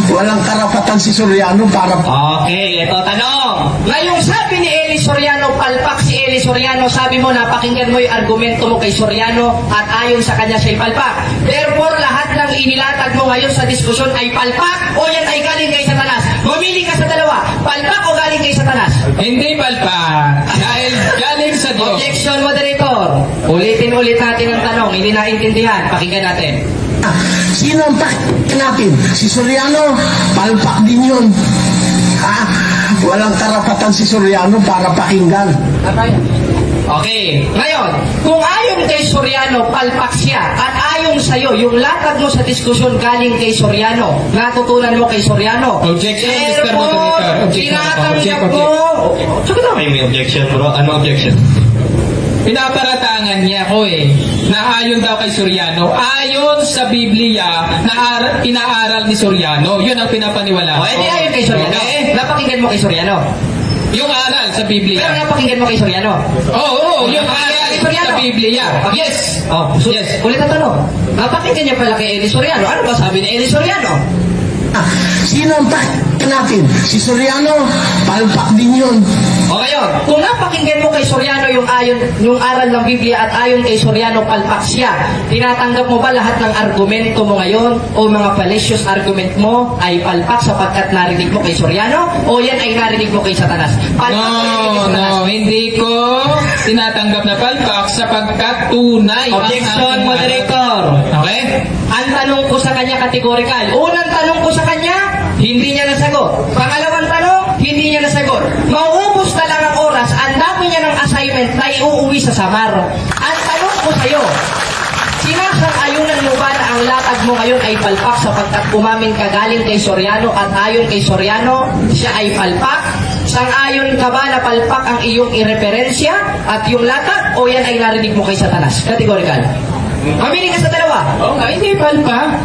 Walang karapatan si Soriano para Okay, ito tanong. Ngayong sabi ni Eli Soriano, palpak si Eli Soriano, sabi mo, napakinggan mo yung argumento mo kay Soriano at ayon sa kanya siya'y palpak. Therefore, lahat ng inilatag mo ngayon sa diskusyon ay palpak o yan ay galing kay Satanas? Mamili ka sa dalawa, palpak o galing kay Satanas? Hindi palpak. Dahil galing sa Diyos. Objection, moderator. Ulitin natin ang tanong, hindi naintindihan. Pakinggan natin. sino ang pakit natin? Si Soriano, palpak din yun. Walang karapatan si Soriano para pakinggan. Okay. Ngayon, kung ayon kay Soriano, palpak siya, at ayon sa'yo, yung latag mo sa diskusyon galing kay Soriano, natutunan mo kay Soriano. Objection, Mr. Moderator. Objection ako. Tinatanggap mo. Sige na. May objection bro. Ano objection? Pinaparatangan niya ko na ayon daw kay Soriano, ayon sa Biblia na inaaral ni Soriano. Yun ang pinapaniwala. O, hindi ayon kay Soriano. Okay? Napakinggan mo kay Soriano. Yung aral sa Pero Biblia. napakinggan mo kay Soriano. Oo, yung aral sa Biblia. Yes. Oh, Yes. Ulit ang tanong. Napakinggan niya pala kay Eli Soriano. Ano ba sabi ni Eli Soriano? Sino ang pakit natin. Si Soriano, palpak din yun. O ngayon, kung napakinggan mo kay Soriano yung aral ng Biblia at ayon kay Soriano palpak siya, tinatanggap mo ba lahat ng argumento mo ngayon o mga fallacious argument mo ay palpak sapagkat narinig mo kay Soriano o yan ay narinig mo kay Satanas? Palpak ba yan kay Satanas? No, hindi ko tinatanggap na palpak sapagkat tunay ang Objection, aking moderator. Okay? Ang tanong ko sa kanya kategorikal. Unang tanong ko sa kanya, hindi niya nasagot. Pangalawang tanong, hindi niya nasagot. Mauubos na lang ang oras, ang dami niya ng assignment na iuuwi sa Samar. Ang tanong ko sa iyo, sinasang-ayunan mo ba na ang latag mo ngayon ay palpak sapagkat umamin ka galing kay Soriano at ayon kay Soriano, siya ay palpak? Sang-ayon ka ba na palpak ang iyong ireferensya at yung latag o yan ay narinig mo kay Satanas? Kategorikal. Mamili ka sa dalawa. Hindi palpak.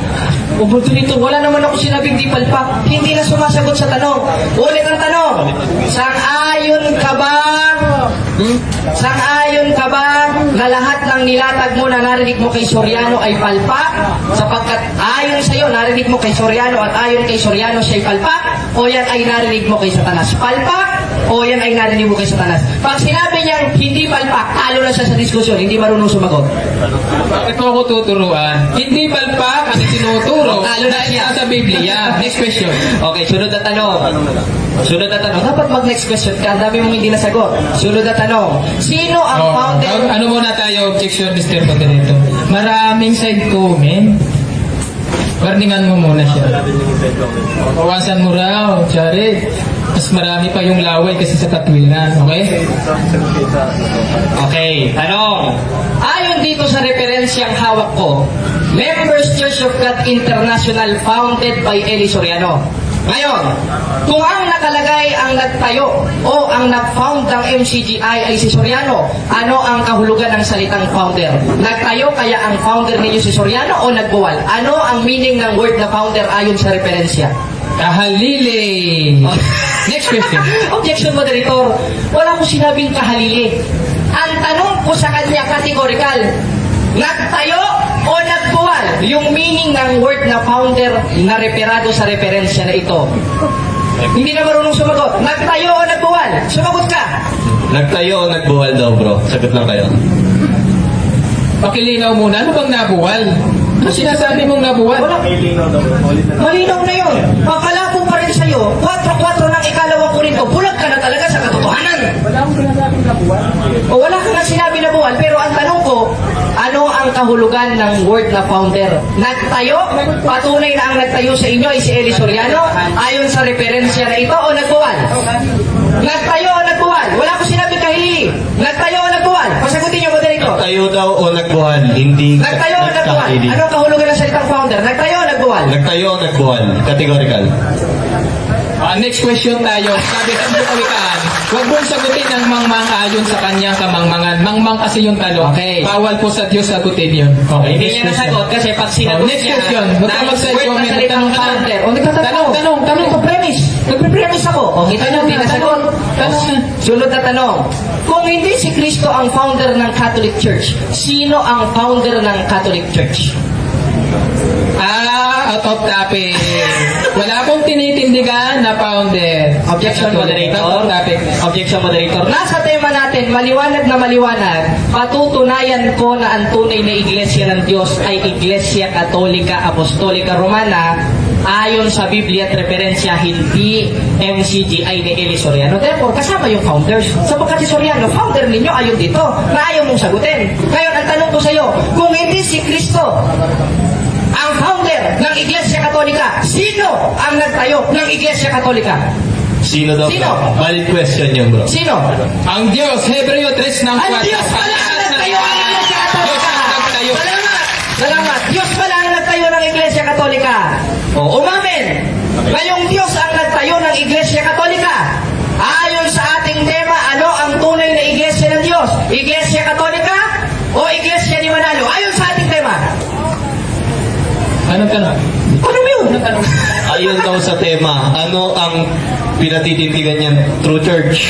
Dito, wala naman ako sinabing di palpak. Hindi na sumasagot sa tanong. Ulit ang tanong. Sang-ayon ka ba? Sang-ayon ka ba na lahat ng nilatag mo na narinig mo kay Soriano ay palpak? Sapagkat ayon sa iyo, narinig mo kay Soriano at ayon kay Soriano siya ay palpak? O yan ay narinig mo kay Satanas? Palpak? O yan ay narinig mo kay Satanas? Pag sinabi niyang hindi palpak, talo na siya sa diskusyon, hindi marunong sumagot. Bakit mo ako tuturuan? Hindi palpak ang itinuturo. Talo na siya. Sa Biblia. Next question. Okay, sunod na tanong. Sunod na tanong. Dapat mag-next question ka. Ang dami mong hindi nasagot. Sunod na tanong. Sino ang founder? Ano muna tayo, objection, Mr. Moderator? Maraming side comment. Warningan mo muna siya. Kawasan mo raw, Jared. Mas marami pa yung laway kasi sa katwiran, okay? Okay, tanong. Ayon dito sa referensyang hawak ko, Members Church of God International founded by Eli Soriano. Ngayon, kung ang nakalagay ang nagtayo o ang nag-found ng MCGI ay si Soriano, ano ang kahulugan ng salitang founder? Nagtayo kaya ang founder ninyo si Soriano o nagbuwal? Ano ang meaning ng word na founder ayon sa referensya? Kahalili. Next question. Objection, moderator. Wala ko sinabing kahalili. Ang tanong ko sa kanya categorical, nagtayo o nagbuwal? Yung meaning ng word na founder na referado sa referensya na ito. Hindi na marunong sumagot. Nagtayo o nagbuwal? Sumagot ka. Nagtayo o nagbuwal daw, bro? Sagot lang kayo. Pakilinaw muna. Ano bang nabuwal? Ano sinasabi mong nabuwal? Malinaw na yun. Pakalapong pa rin sa'yo, 4-4 ng ikalawang Korinto, bulag ka na talaga sa katotohanan. O wala ka nga sinabi na buwan, pero ang tanong ko, ano ang kahulugan ng word na founder? Nagtayo? Patunay na ang nagtayo sa inyo ay si Eli Soriano? Ayon sa referensya na ito o nagbuwal? Nagtayo o nagbuwal? Wala ko sinabi kahili. Nagtayo o nagbuwal? Pasagutin niyo mo dito. Nagtayo daw o nagbuwal? Hindi Nagtayo o nagbuwal? Ano ang kahulugan ng salitang founder? Nagtayo o nagbuwal? Nagtayo o nagbuwal? Categorical. Next question tayo. Sabi sa kawikaan, huwag mong sagutin ang mangmang ayon sa kanyang kamangmangan. Mangmang kasi yung tanong. Okay. Bawal po sa Diyos sagutin yun. Okay, Hindi niya nasagot kasi pag sinagot next niya, question. Huwag ka mag-side word na comment. salitang founder. O nagtatanong. Tanong. Nagpe-premise. Nagpe-premise ako. O kita niyo, hindi nasagot. Sunod na tanong. Kung hindi si Kristo ang founder ng Catholic Church, sino ang founder ng Catholic Church? Out of topic. Wala akong tinitindigan na founder. Objection, moderator. Out of topic. Objection, moderator. Nasa tema natin, maliwanag na maliwanag, patutunayan ko na ang tunay na iglesia ng Diyos ay Iglesia Katolika Apostolika Romana ayon sa Biblia at referensya, hindi MCGI ni Eli Soriano. Therefore, kasama yung founders. Sapagkat si Soriano, founder ninyo ayon dito, na ayaw mong sagutin. Ngayon, ang tanong ko sa iyo, kung hindi si Kristo ang founder ng Iglesia Katolika, sino ang nagtayo ng Iglesia Katolika? Sino daw? Sino? Valid question yun, bro. Sino? Ang Diyos, Hebreo 3 ng 4. Ang Diyos pala ang nagtayo ng Iglesia Katolika. Salamat. Diyos pala ang nagtayo ng Iglesia Katolika. O, umamin. Ngayong Diyos ang nagtayo ng Iglesia Katolika. Ayon sa ating tema, ano ang tunay na Iglesia ng Diyos? Iglesia Katolika o Iglesia ni Manalo? Ayon sa ating tema. Anong tanong? Ano yun? Ayun daw sa tema, ano ang pinatitindigan niyan? True Church?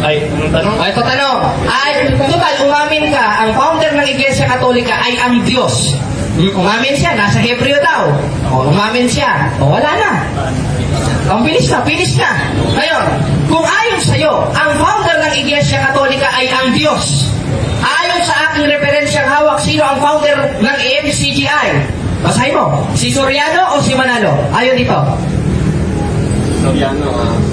Ay, tanong? Ay, ito tanong. Ay, total, umamin ka, ang founder ng Iglesia Katolika ay ang Diyos. Umamin siya, nasa Hebreo daw. Umamin siya. Wala na. Ang bilis na. Ngayon, kung ayon sa'yo, ang founder ng Iglesia Katolika ay ang Diyos. Ayon sa aking referensyang hawak, sino ang founder ng MCGI? Basahin mo, si Soriano o si Manalo? Ayon dito.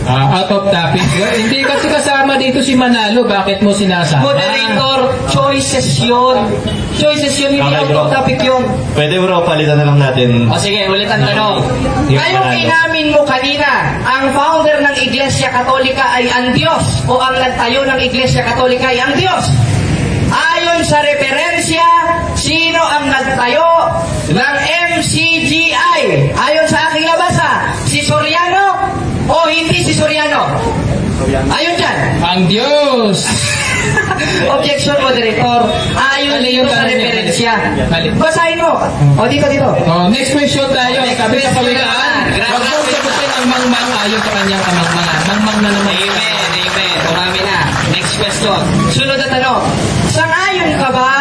Out of topic. Hindi kasi kasama dito si Manalo. Bakit mo sinasama? Moderator, choices yun. Hindi Okay, out bro. of topic yun. Pwede bro, palitan na lang natin. O sige, ulit ang tanong. Yung Ngayong Manalo. inamin mo kanina, ang founder ng Iglesia Katolika ay ang Diyos o ang nagtayo ng Iglesia Katolika ay ang Diyos. Ayon sa referensya, sino ang nagtayo ng MCGI? Ayon sa aking nabasa, si Soriano o hindi si Soriano? Ayon dyan. Ang Diyos! Objection, moderator. Ayon Mali dito yung sa tanong niya. referensya. Mali. Basahin mo. O, dito. Next question tayo. Sabi sa kawikaan, Next huwag mong question. sagutin ang mangmang ayon sa kanyang kamangmangan. Mangmang na naman. Amen. Marami na. Next question. Sunod na tanong. Sang-ayon ka ba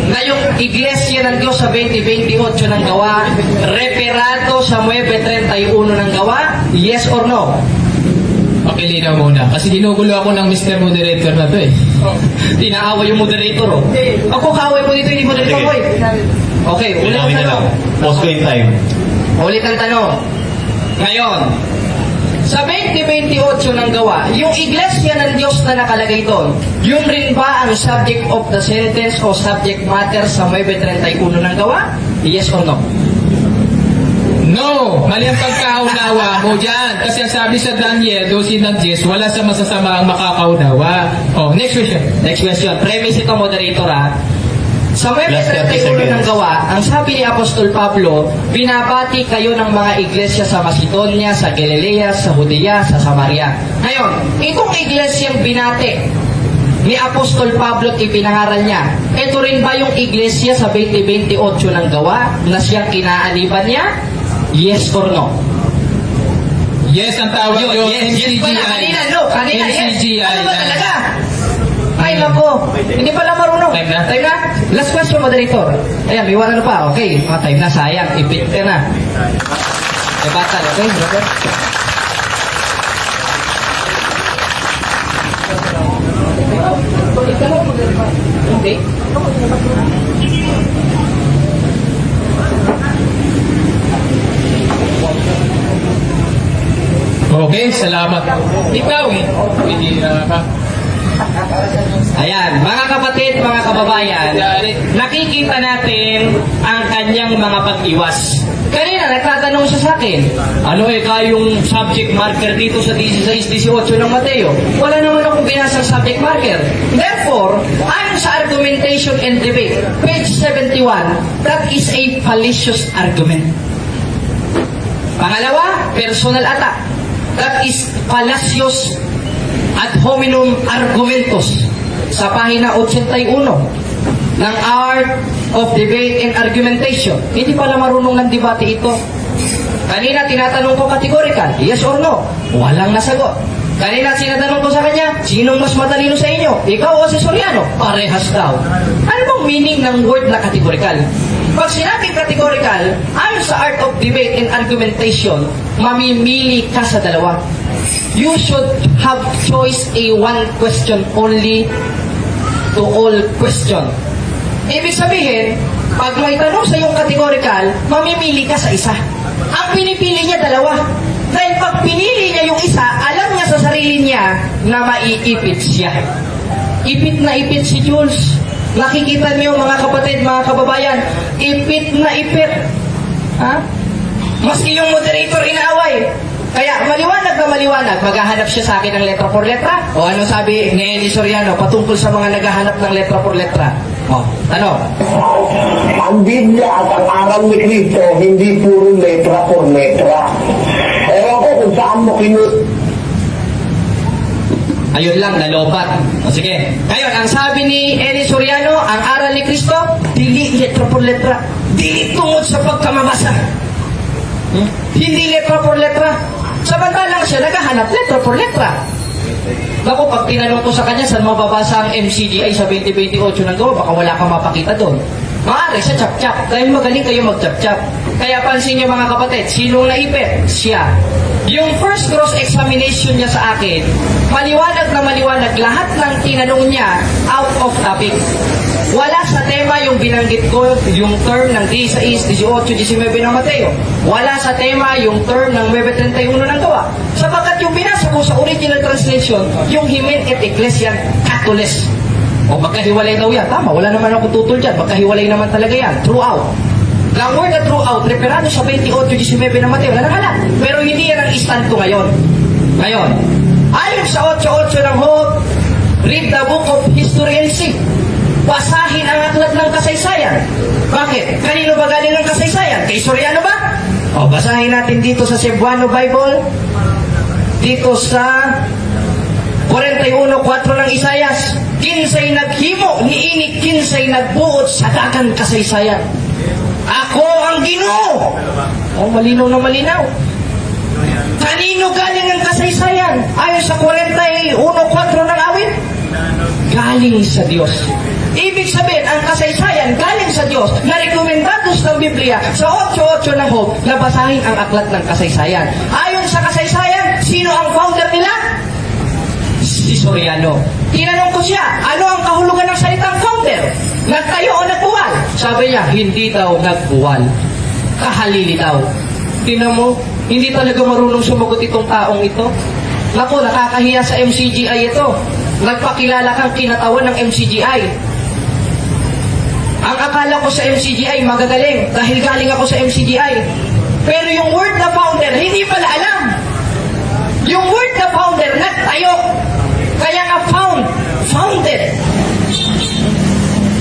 na yung Iglesia ng Diyos sa 2028 ng gawa, referado sa 9:31 ng gawa? Yes or no? Okay, linaw muna. Kasi ginugulo ako ng Mr. Moderator na to eh. Tinaaway yung moderator, oh. Ako kaaway mo dito, hindi moderator Sige. ko eh. Okay, ulit ang Linawin na lang. tanong. Pause ko in time. Ulit ang tanong. Ngayon, sa 2028 ng gawa, yung Iglesia ng Diyos na nakalagay doon, yun rin ba ang subject of the sentence o subject matter sa 9:31 ng gawa? Yes or no? No! Mali ang pagkaunawa mo dyan. Kasi ang sabi sa Daniel 12:10, wala sa masasama ang makakaunawa. Oh, next question. Next question. Premise ito, moderator, ha? Sa Last 9:31 30 ng seconds. gawa, ang sabi ni Apostol Pablo, binabati kayo ng mga iglesia sa Macedonia, sa Galilea, sa Judea, sa Samaria. Ngayon, itong iglesyang binati ni Apostol Pablo at ipinangaral niya, ito rin ba yung iglesia sa 2028 ng gawa na siyang kinaaniban niya? Yes or no? Yes, ang tawag yun. Yes pala. Kanina, no. Kanina, yes. MCGI. Ano ba talaga? Ay, nako. Hindi pala marunong. Time na? Time na? Last question, moderator. Ayan, may one ano pa. Okay. Time na, sayang. Ipit ka na. Debatal, okay, brother? Okay. Okay, salamat. Ikaw eh. Hindi ka. Ayan, mga kapatid, mga kababayan, nakikita natin ang kanyang mga pag-iwas. Kanina, nagtatanong siya sa akin, ano yung subject marker dito sa 16-18 ng Mateo? Wala naman akong binasang subject marker. Therefore, ayon sa argumentation and debate, page 71, that is a fallacious argument. Pangalawa, personal attack. That is fallacious ad hominem argumentos sa pahina 81 ng Art of Debate and Argumentation. Hindi pala marunong ng debate ito. Kanina tinatanong ko categorical, yes or no? Walang nasagot. Kanina sinatanong ko sa kanya, sinong mas matalino sa inyo? Ikaw o si Soriano? Parehas daw. Ano bang meaning ng word na categorical? Pag sinabing categorical, ayon sa Art of Debate and Argumentation, mamimili ka sa dalawa. You should have choice a one question only to all question. Ibig sabihin, pag may tanong sa iyong categorical, mamimili ka sa isa. Ang pinipili niya dalawa. Dahil pag pinili niya yung isa, alam niya sa sarili niya na maiipit siya. Ipit na ipit si Jules. Nakikita niyo mga kapatid, mga kababayan, ipit na ipit. Ha? Maski yung moderator inaaway. Kaya maliwanag na maliwanag, maghahanap siya sa akin ng letra por letra. O ano sabi ni Eli Soriano patungkol sa mga naghahanap ng letra por letra? O, tanong. Ang Biblia at ang aral ni Cristo, hindi puro letra por letra. Ewan ko kung saan mo Ayun lang, nalobat. O sige. Ngayon, ang sabi ni Eli Soriano, ang aral ni Cristo, dili letra por letra. Dili tungod sa pagkamabasa. Hindi letra por letra. Samantalang siya naghahanap letra por letra. Naku, pag tinanong ko sa kanya saan mababasa ang MCGI sa 2028 ng gawa, baka wala kang mapakita doon. Maaari sa chap-chap, dahil magaling kayo mag-chap-chap. Kaya pansin niyo mga kapatid, sinong naipit? Siya. Yung first cross-examination niya sa akin, maliwanag na maliwanag, lahat ng tinanong niya out of topic. Wala sa tema yung binanggit ko, yung term ng 16, 18, 19 ng Mateo. Wala sa tema yung term ng 9:31 ng Gawa. Sapagkat yung binasa ko sa original translation, yung Hymen et Ecclesiam Catholicos. O magkahiwalay daw yan. Tama, wala naman ako tutol dyan. Magkahiwalay naman talaga yan. Throughout. Ang word na throughout, referado sa 28-19 ng Mateo. Wala naman. Pero hindi yan ang stand ko ngayon. Ngayon, ayon sa 8:8 ng Hope, read the book of history and see. Basahin ang aklat ng kasaysayan. Bakit? Kanino ba galing ang kasaysayan? Kay Soriano ba? O basahin natin dito sa Cebuano Bible. Dito sa 41:4 ng Isayas. Kinsay naghimo, niinig kinsay nagbuot sa dagang kasaysayan. Ako ang Ginoo. O malinaw na malinaw. Kanino galing ang kasaysayan? Ayon sa 41:4 ng awit, galing sa Diyos. Ibig sabihin, ang kasaysayan galing sa Diyos na rekomendados ng Biblia sa 8:8 ng Hope na basahin ang aklat ng kasaysayan. Ayon sa kasaysayan, sino ang founder nila? Si Soriano. Tinanong ko siya, ano ang kahulugan ng salitang founder? Nagtayo o nagbuwal? Sabi niya, hindi daw nagbuwal. Kahalili daw. Tingnan mo, hindi talaga marunong sumagot itong taong ito. Naku, nakakahiya sa MCGI ito. Nagpakilala kang kinatawan ng MCGI. Ang akala ko sa MCGI magagaling dahil galing ako sa MCGI. Pero yung word na founder, hindi pala alam. Yung word na founder, nagtayo. Kaya nga founded.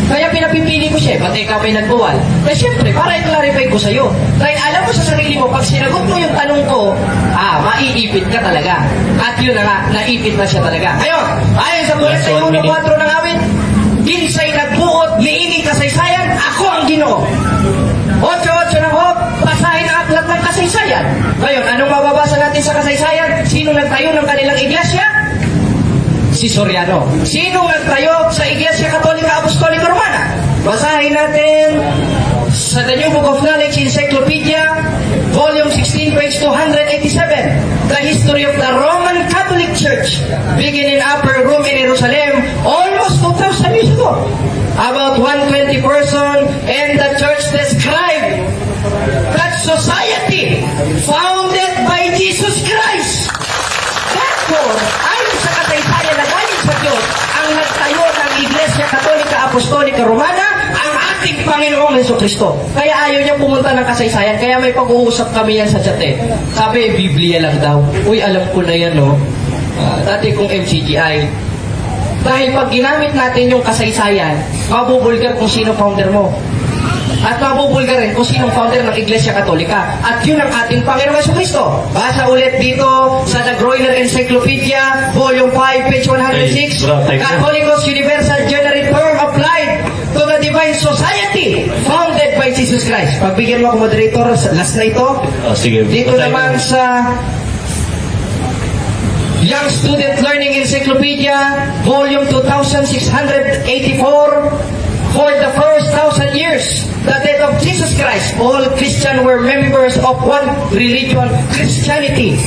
Kaya pinapipili ko siya, pati ikaw may nagbuwal. Kaya siyempre, para i-clarify ko sa'yo. Dahil alam mo sa sarili mo, pag sinagot mo yung tanong ko, maiipit ka talaga. At yun na nga, naipit na siya talaga. Ngayon, ayon sa 41:4 ng awit, kinsay nagbuot, liining kasaysayan, ako ang Ginoo. 8:8 ng Hope, basahin ang aklat ng kasaysayan. Ngayon, anong mababasa natin sa kasaysayan? Sino nagtayo ng kanilang iglesia? Si Soriano. Sino nagtayo sa Iglesia Katolika Apostolika Romana? Basahin natin sa The New Book of Knowledge Encyclopedia, Volume 16, page 287. The history of the Roman Catholic Church, beginning in Upper Room in Jerusalem, almost 2,000 years ago. About 120 person, and the church described that society founded by Jesus Christ. Therefore, ayon sa kasaysayan na galing sa Diyos, ang nagtayo ng Iglesia Katolika Apostolika Romana, ang ating Panginoong Jesucristo. Kaya ayaw niya pumunta ng kasaysayan, kaya may pag-uusap kami yan sa chat eh. Sabi, Biblia lang daw. Uy, alam ko na yan, no? Dati kong MCGI. Dahil pag ginamit natin yung kasaysayan, mabubulgar kung sino founder mo. At mabubulgar rin kung sinong founder ng Iglesia Katolika. At yun ang ating Panginoong Jesucristo. Basa ulit dito sa The Groiner Encyclopedia, Volume 5, page 106. Catholicos Universal Generic Term applied to the Divine Society founded by Jesus Christ. Pagbigyan mo ako, moderator, last na ito. Sige. Dito naman sa Young Student Learning Encyclopedia, Volume 2684, for the first 1,000 years, the death of Jesus Christ, all Christians were members of one religion, Christianity.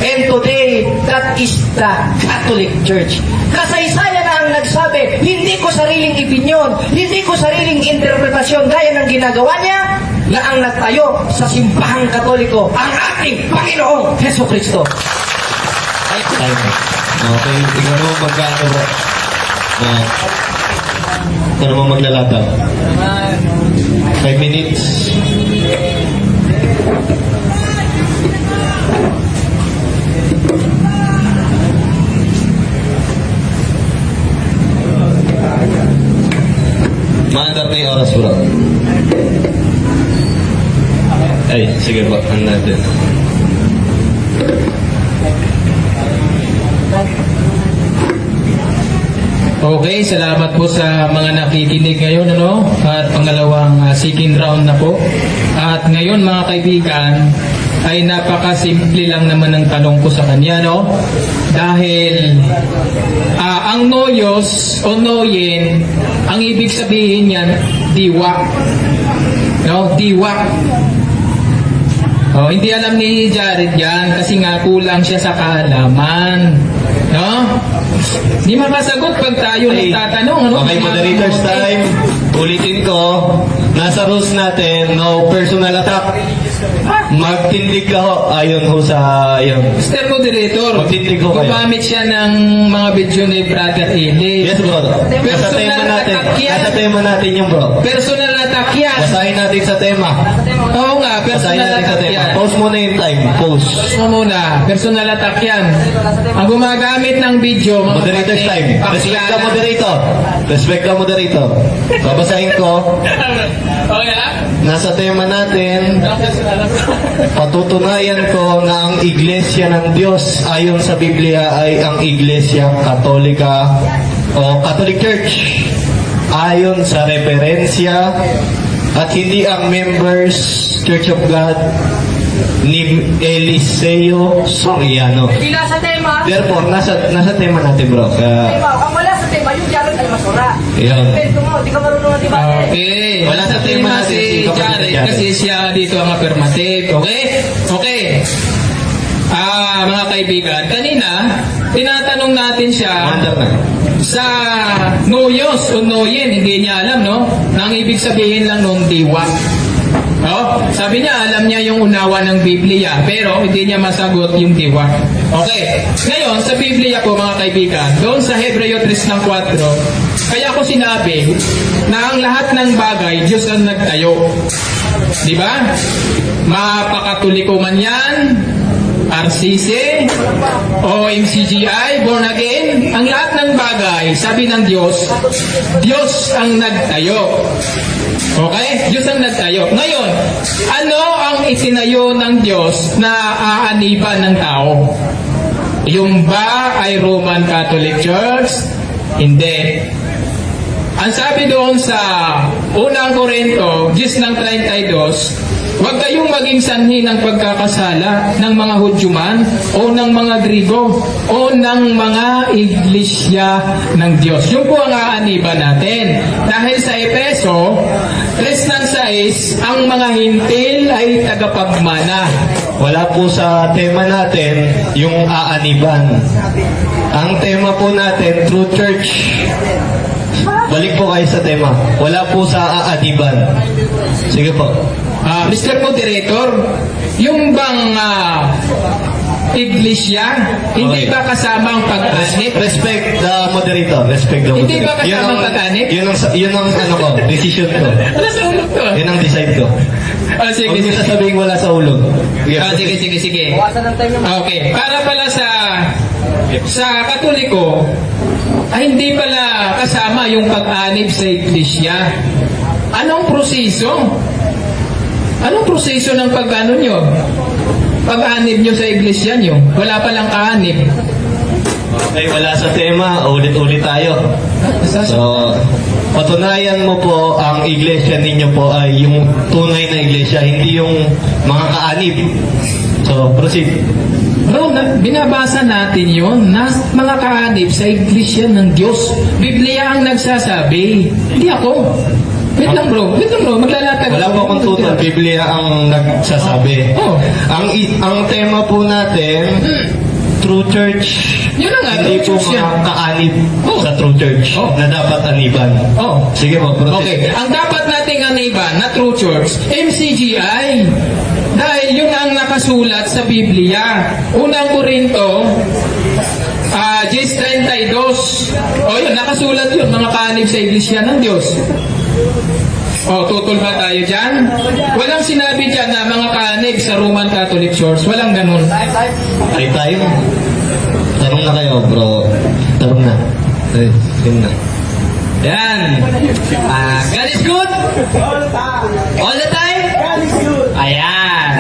And today, that is the Catholic Church. Kasaysayan na ang nagsabi, hindi ko sariling opinyon, hindi ko sariling interpretasyon gaya ng ginagawa niya, na ang nagtayo sa simbahang Katoliko, ang ating Panginoong Jesucristo. Okay, tingnan mo magkano ba? Ano mo maglalataw? 5 minutes. Maandar na yung oras, bro. Ay, sige po. Ano natin? Okay, salamat po sa mga nakikinig ngayon, ano? At pangalawang second round na po. At ngayon mga kaibigan, ay napakasimple lang naman ng tanong ko sa kanya, no? Dahil ang noyos o noyen, ang ibig sabihin niyan, diwa. No? Diwa. Oh, hindi alam ni Jared yan kasi nga kulang siya sa kaalaman. No? Di makasagot pag tayo nagtatanong. Ano? Okay, moderators time. Ulitin ko, nasa rules natin, no personal attack. Magtindig ka ho, ayon ho sa, Mr. Moderator, Magtindig ko kayo. gumamit siya ng mga video ni Brother Eli. Yes bro, nasa tema natin, nasa tema natin yung bro. Personal attack yan. Basahin natin sa tema. Oo nga, Basahin personal natin sa attack tema. yan. Pause muna yung time, pause. Mo muna, personal attack yan. Ang gumagamit ng video, mga Moderator's kapatid, time. Respect ka pakialam. moderator. Respect ka moderator. Babasahin ko, Okay ha? nasa tema natin, patutunayan ko na ang Iglesia ng Diyos ayon sa Biblia ay ang Iglesia Katolika o Catholic Church ayon sa referensya at hindi ang members Church of God ni Eliseo Soriano. Hindi nasa tema. Therefore, nasa tema natin bro. Kaya, Ang wala sa tema, yung Jared ay masura. yun. Kwento mo, di ka marunong di ba? Okay. Wala sa tema natin si si Kapatid Jared Jared. kasi siya dito ang affirmative. Okay? Okay. Mga kaibigan, kanina, tinatanong natin siya Mandar na. sa noyos o noyen, hindi niya alam, no? Na ang ibig sabihin lang nung diwa. No? Sabi niya, alam niya yung unawa ng Biblia, pero hindi niya masagot yung diwa. Okay. Ngayon, sa Biblia po, mga kaibigan, doon sa Hebreo 3:4, kaya ko sinabi na ang lahat ng bagay, Diyos ang nagtayo. Di ba? Mapakatuliko man yan, RCC, o MCGI, born again, ang lahat ng bagay, sabi ng Diyos, Diyos ang nagtayo. Okay? Diyos ang nagtayo. Ngayon, ano ang itinayo ng Diyos na aaniban ng tao? Yung ba ay Roman Catholic Church? Hindi. Ang sabi doon sa unang Korinto, 10:32, huwag kayong maging sanhi ng pagkakasala ng mga Hudyo man o ng mga Grigo o ng mga iglesia ng Diyos. Yun po ang aaniban natin. Dahil sa Efeso 3:6, ang mga hintil ay tagapagmana. Wala po sa tema natin yung aaniban. Ang tema po natin, True Church. Balik po kayo sa tema. Wala po sa aaniban. Sige po. Mr. Moderator, yung bang iglesia, hindi Okay. ba kasama ang pag-anip? Respect the moderator. Respect the Hindi ba moderator. kasama ang pag-anip? Yun ang ano ko, decision ko. Wala sa ulo ko. Yun ang decide ko. Sige, Huwag niyo sige. sasabihin wala sa ulo. Sige. Okay. Para pala sa Katoliko, ay hindi pala kasama yung pag-anib sa iglesia. Anong proseso? Anong proseso ng pag-ano nyo? Pag-anib nyo sa iglesia nyo? Wala palang kaanib. Okay, wala sa tema. Ulit-ulit tayo. So, patunayan mo po ang iglesia ninyo po ay yung tunay na iglesia, hindi yung mga kaanib. So, proceed. Bro, binabasa natin yon na mga kaanib sa iglesia ng Diyos. Biblia ang nagsasabi. Hindi ako. Wait lang bro, maglalatag Wala po akong tutol. Biblia ang nagsasabi. Oh. Ang tema po natin, True Church. Yun na nga, Hindi True po Church mga yan. kaanib Oh. sa True Church Oh. na dapat aniban. Oh. Sige po, proceed. Okay, ang dapat nating aniban na True Church, MCGI. Dahil yun ang nakasulat sa Biblia. Unang Korinto, 10:32. O yun, nakasulat yun, mga kaanib sa iglesia ng Diyos. O, tutol ba tayo dyan? Walang sinabi dyan na mga kaanib sa Roman Catholic Church. Walang ganun. Ay tayo. Tanong na kayo, bro. Tanong na. Ay, yun na. Yan. God is good? All the time? Ayan.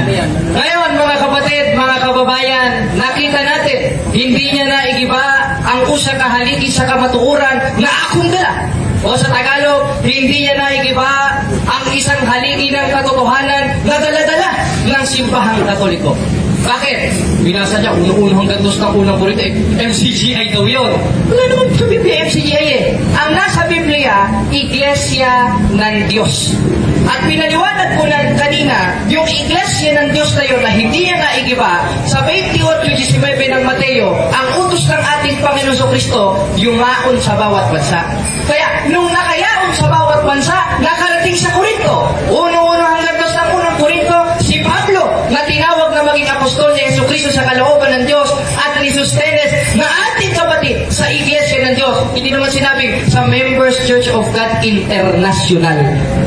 Ngayon, mga kapatid, mga kababayan, nakita natin, hindi niya naigiba ang usa kahaligi sa kamatukuran na akong dala. O sa Tagalog, hindi niya naigiba ang isang haligi ng katotohanan na dala-dala. ng simbahang Katoliko. Bakit? Binasa niya, unang hanggang dos ng unang Korinto, MCGI daw yun. Wala naman sa Biblia MCGI eh. Ang nasa Biblia, Iglesia ng Diyos. At pinaliwanag ko na kanina, yung Iglesia ng Diyos na yun na hindi niya naigiba, sa 28:19 ng Mateo, ang utos ng ating Panginoon Kristo, yumaon sa bawat bansa. Kaya, nung nakayaon sa bawat bansa, nakarating sa Korinto. Uno-uno hanggang dos ng unang Korinto, si Pablo, na tinawag na maging apostol ni Jesucristo sa kalooban ng Diyos, at ni Sostenes, na ating kapatid sa Iglesia ng Diyos. Hindi naman sinabing sa Members Church of God International.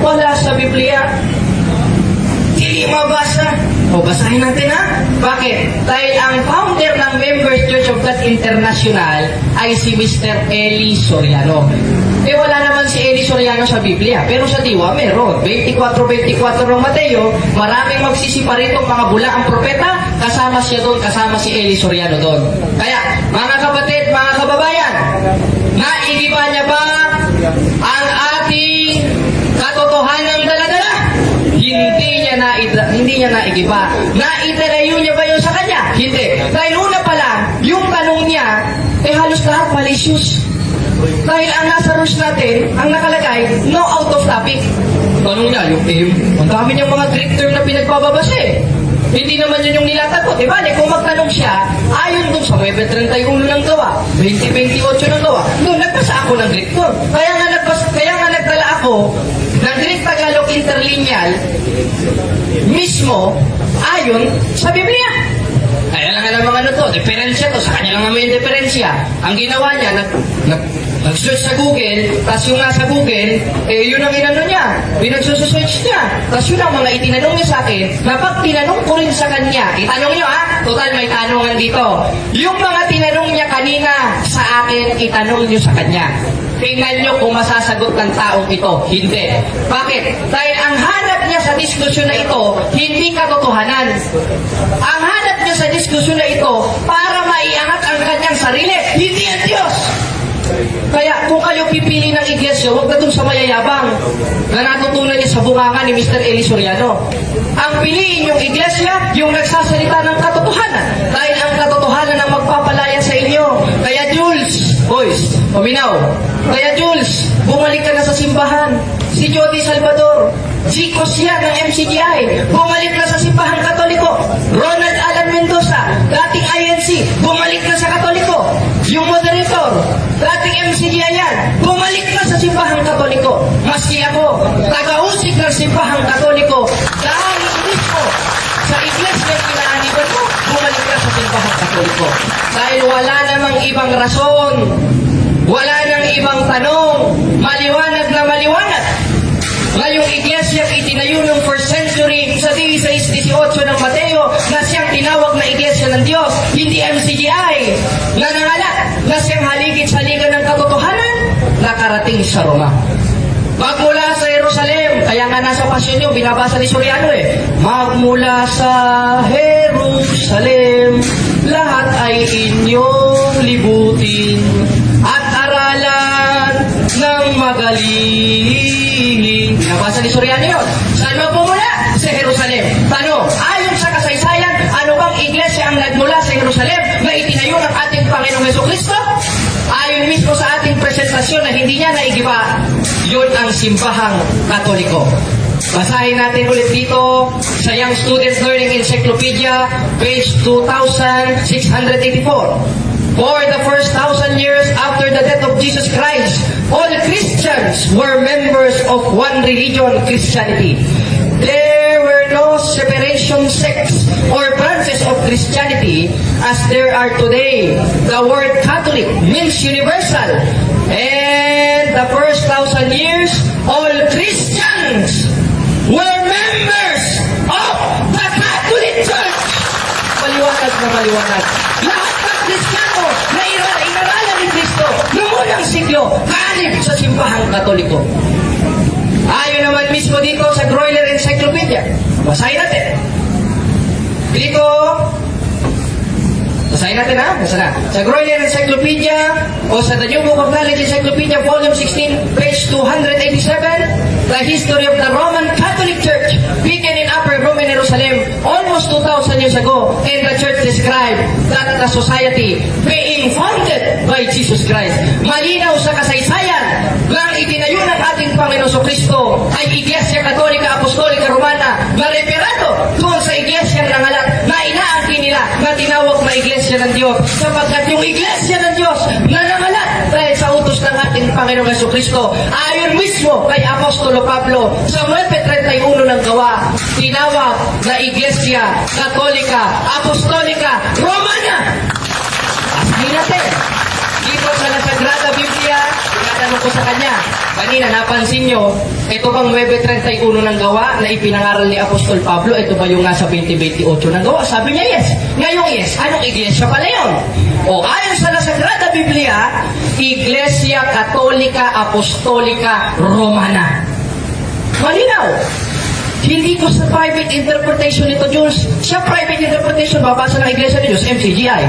Wala sa Biblia. Hindi mabasa. O, basahin natin ha. Bakit? Dahil ang founder ng Members Church of God International ay si Mr. Eli Soriano. Eh wala naman si Eli Soriano sa Biblia, pero sa diwa meron. 24:24 ng Mateo, maraming magsisiparito mga bulaang propeta, kasama siya doon, kasama si Eli Soriano doon. Kaya, mga kapatid, mga kababayan, naigiba niya ba ang ating katotohanan dala-dala? Hindi niya naigiba. Naitalayo niya ba yun sa kanya? Hindi. Dahil una pa lang, yung tanong niya, halos lahat malicious. Dahil ang nasa rules natin, ang nakalagay, no out of topic. Tanong niya, yung ang dami niyang mga Greek term na pinagbababasa eh. Hindi naman yun yung nilatagot. Diba? Kung magtanong siya, ayon dun sa 9:31 ng gawa, 20:28 ng gawa, doon nagpasa ako ng Greek term. Kaya nga nagdala ako ng Greek Tagalog interlineal mismo ayon sa Biblia. Kaya lang alam mga ano to, diferensya to, sa kanya lang naman yung diferensya. Ang ginawa niya, nag-search sa Google, tapos yung nasa Google, yun ang inano niya, pinagsusearch niya. Tapos yun ang mga itinanong niya sa akin, na pag tinanong ko rin sa kanya, itanong niyo ha, total may tanungan dito. Yung mga tinanong niya kanina sa akin, itanong niyo sa kanya. Tingnan nyo kung masasagot ng taong ito. Hindi. Bakit? Dahil ang hanap niya sa diskusyon na ito, hindi katotohanan. Ang hanap niya sa diskusyon na ito, para maiangat ang kanyang sarili, hindi ang Diyos. Kaya kung kayo pipili ng iglesia, huwag na dun sa mayayabang na natutunan niya sa bunganga ni Mr. Eli Soriano. Ang piliin yung iglesia, yung nagsasalita ng katotohanan. Dahil ang katotohanan ang magpapalaya sa inyo. Kaya Jules, boys, paminaw. Kaya Jules, bumalik ka na sa simbahan. Si Jody Salvador, Chicos yan ng MCGI, bumalik na sa simbahan Katoliko. Ronald Alan Mendoza, dating INC, bumalik na sa Katoliko. Yung moderator, dating MCGI yan, bumalik na sa simbahan Katoliko. Maski ako, taga-usig ng simbahan Katoliko, dahil mismo sa iglesia ng kinaaniban ko, bumalik na sa simbahan Katoliko. Dahil wala namang ibang rason, wala nang ibang tanong, maliwanag na maliwanag. Ngayong iglesia itinayo ng 1st century sa 16:18 ng Mateo na siyang tinawag na iglesia ng Diyos, hindi MCGI, na nangalat na siyang haligit-haligan ng katotohanan, nakarating sa Roma. Magmula sa Jerusalem, kaya nga nasa pasyon nyo, binabasa ni Soriano magmula sa Jerusalem, lahat ay inyong libutin at aralan ng magaling. Binabasa ni Soriano yun. Saan magmumula? Sa Jerusalem. Tanong, ayon sa kasaysayan, ano bang iglesia ang nagmula sa Jerusalem na itinayo ng ating Panginoong Jesucristo? Ayon mismo sa ating presentasyon na hindi niya naigiba, yun ang simbahang Katoliko. Basahin natin ulit dito sa Young Student Learning Encyclopedia, page 2684. For the first 1,000 years after the death of Jesus Christ, all Christians were members of one religion, Christianity. There were no separation sects or branches of Christianity as there are today. The word Catholic means universal. And the first 1,000 years, all Christians were members of the Catholic Church. Maliwanag na maliwanag. Lahat ng Kristiyano na inaralan ni Kristo noong unang siglo, hanip sa simbahang Katoliko. Ayon naman mismo dito sa Groyler Encyclopedia. Basahin natin. Dito, basahin natin ha? Basa na. Sa Groyler Encyclopedia o sa The New Book of Knowledge Encyclopedia, Volume 16, page 287, the history of the Roman Catholic Church began in Upper Roman Jerusalem almost 2,000 years ago, and the church described that the society being founded by Jesus Christ. Malinaw sa kasaysayan na itinayo ng ating Panginoon Kristo ay Iglesia Katolika Apostolika Romana na referado doon sa Iglesia ng Alat na inaangkin nila na tinawag na Iglesia ng Diyos, sapagkat yung Iglesia ng Diyos na nangalat dahil sa utos ng ating Panginoong Kristo, ayon mismo kay Apostolo Pablo sa 9:31 ng Gawa, tinawag na Iglesia Katolika Apostolika Romana. Asmin natin, dito sa Sagrada Biblia, tinatanong ko sa kanya, kanina napansin nyo, ito bang 9:31 ng Gawa na ipinangaral ni Apostol Pablo, ito ba yung nasa 20:28 ng Gawa? Sabi niya yes. Ngayong yes, anong iglesia pala yun? O ayon sa Sagrada Biblia, Iglesia Katolika Apostolika Romana. Malinaw. Hindi ko sa private interpretation nito, Jules. Sa private interpretation, babasa ng Iglesia ni Diyos, MCGI.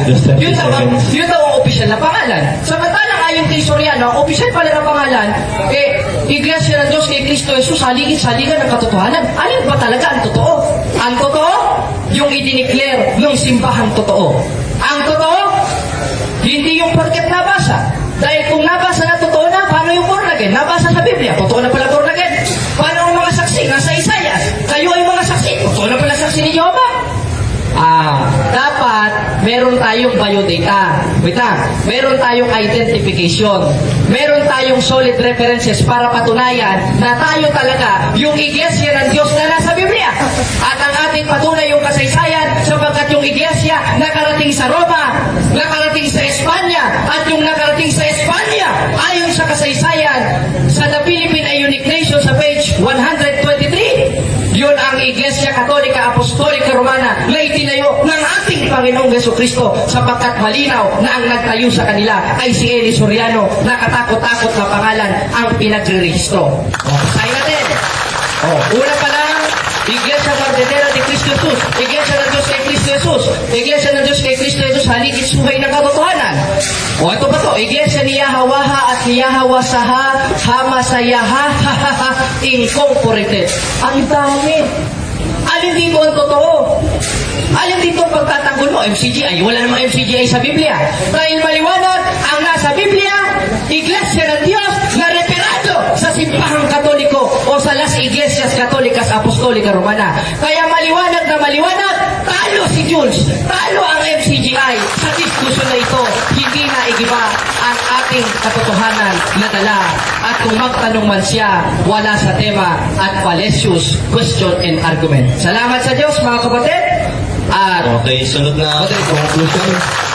Yun daw ang opisyal na pangalan. Samantalang ayon kay Soriano, ang opisyal pala na pangalan, Iglesia ng Diyos kay Kristo Jesus, saligid-saligan ng katotohanan. Alin ba talaga ang totoo? Ang totoo, yung idineclare ng simbahang totoo. Ang totoo, hindi yung porket nabasa. Dahil kung nabasa na totoo na, paano yung born again? Nabasa sa Biblia, totoo na pala born again. Paano ang mga saksi? Nasa Isaiah. Kayo ay mga saksi. Totoo na pala saksi ni Jehovah. Dapat meron tayong biodata. Wait lang. Meron tayong identification. Meron tayong solid references para patunayan na tayo talaga yung iglesia ng Diyos na nasa Biblia. At ang ating patunay yung kasaysayan sapagkat yung iglesia nakarating sa Roma, nakarating sa Espanya, at yung nakarating sa Espanya ayon sa kasaysayan sa The Philippine Ionic Nation sa page 123. Yun ang Iglesia Katolika Apostolika Romana na itinayo ng ating Panginoong Jesucristo sapagkat malinaw na ang nagtayo sa kanila ay si Eli Soriano na katakot-takot na pangalan ang pinagre-rehistro. Ay natin. Una pa lang, Iglesia Verdadera de Cristo Jesus, Iglesia ng Diyos kay Cristo Jesus, Iglesia ng Diyos kay Cristo Jesus, haligid suhay ng katotohanan. Ito pa to, Iglesia ni Yahawaha at ni Yahawasaha, Hamasayaha, Incorporated. Ang dami. Alin dito ang totoo? Alin dito ang pagtatanggol mo? MCGI. Wala namang MCGI sa Biblia. Dahil maliwanag, ang nasa Biblia, Iglesia ng Diyos na referado sa Simbahang Katoliko o sa Las Iglesias Katolikas Apostolika Romana. Kaya maliwanag na maliwanag, talo si Jules, talo ang MCGI sa diskusyon na ito. Hindi na igiba ang ating katotohanan na dala. At kung magtanong man siya, wala sa tema at fallacious question and argument. Salamat sa Diyos mga kapatid. At Okay, sunod na conclusion.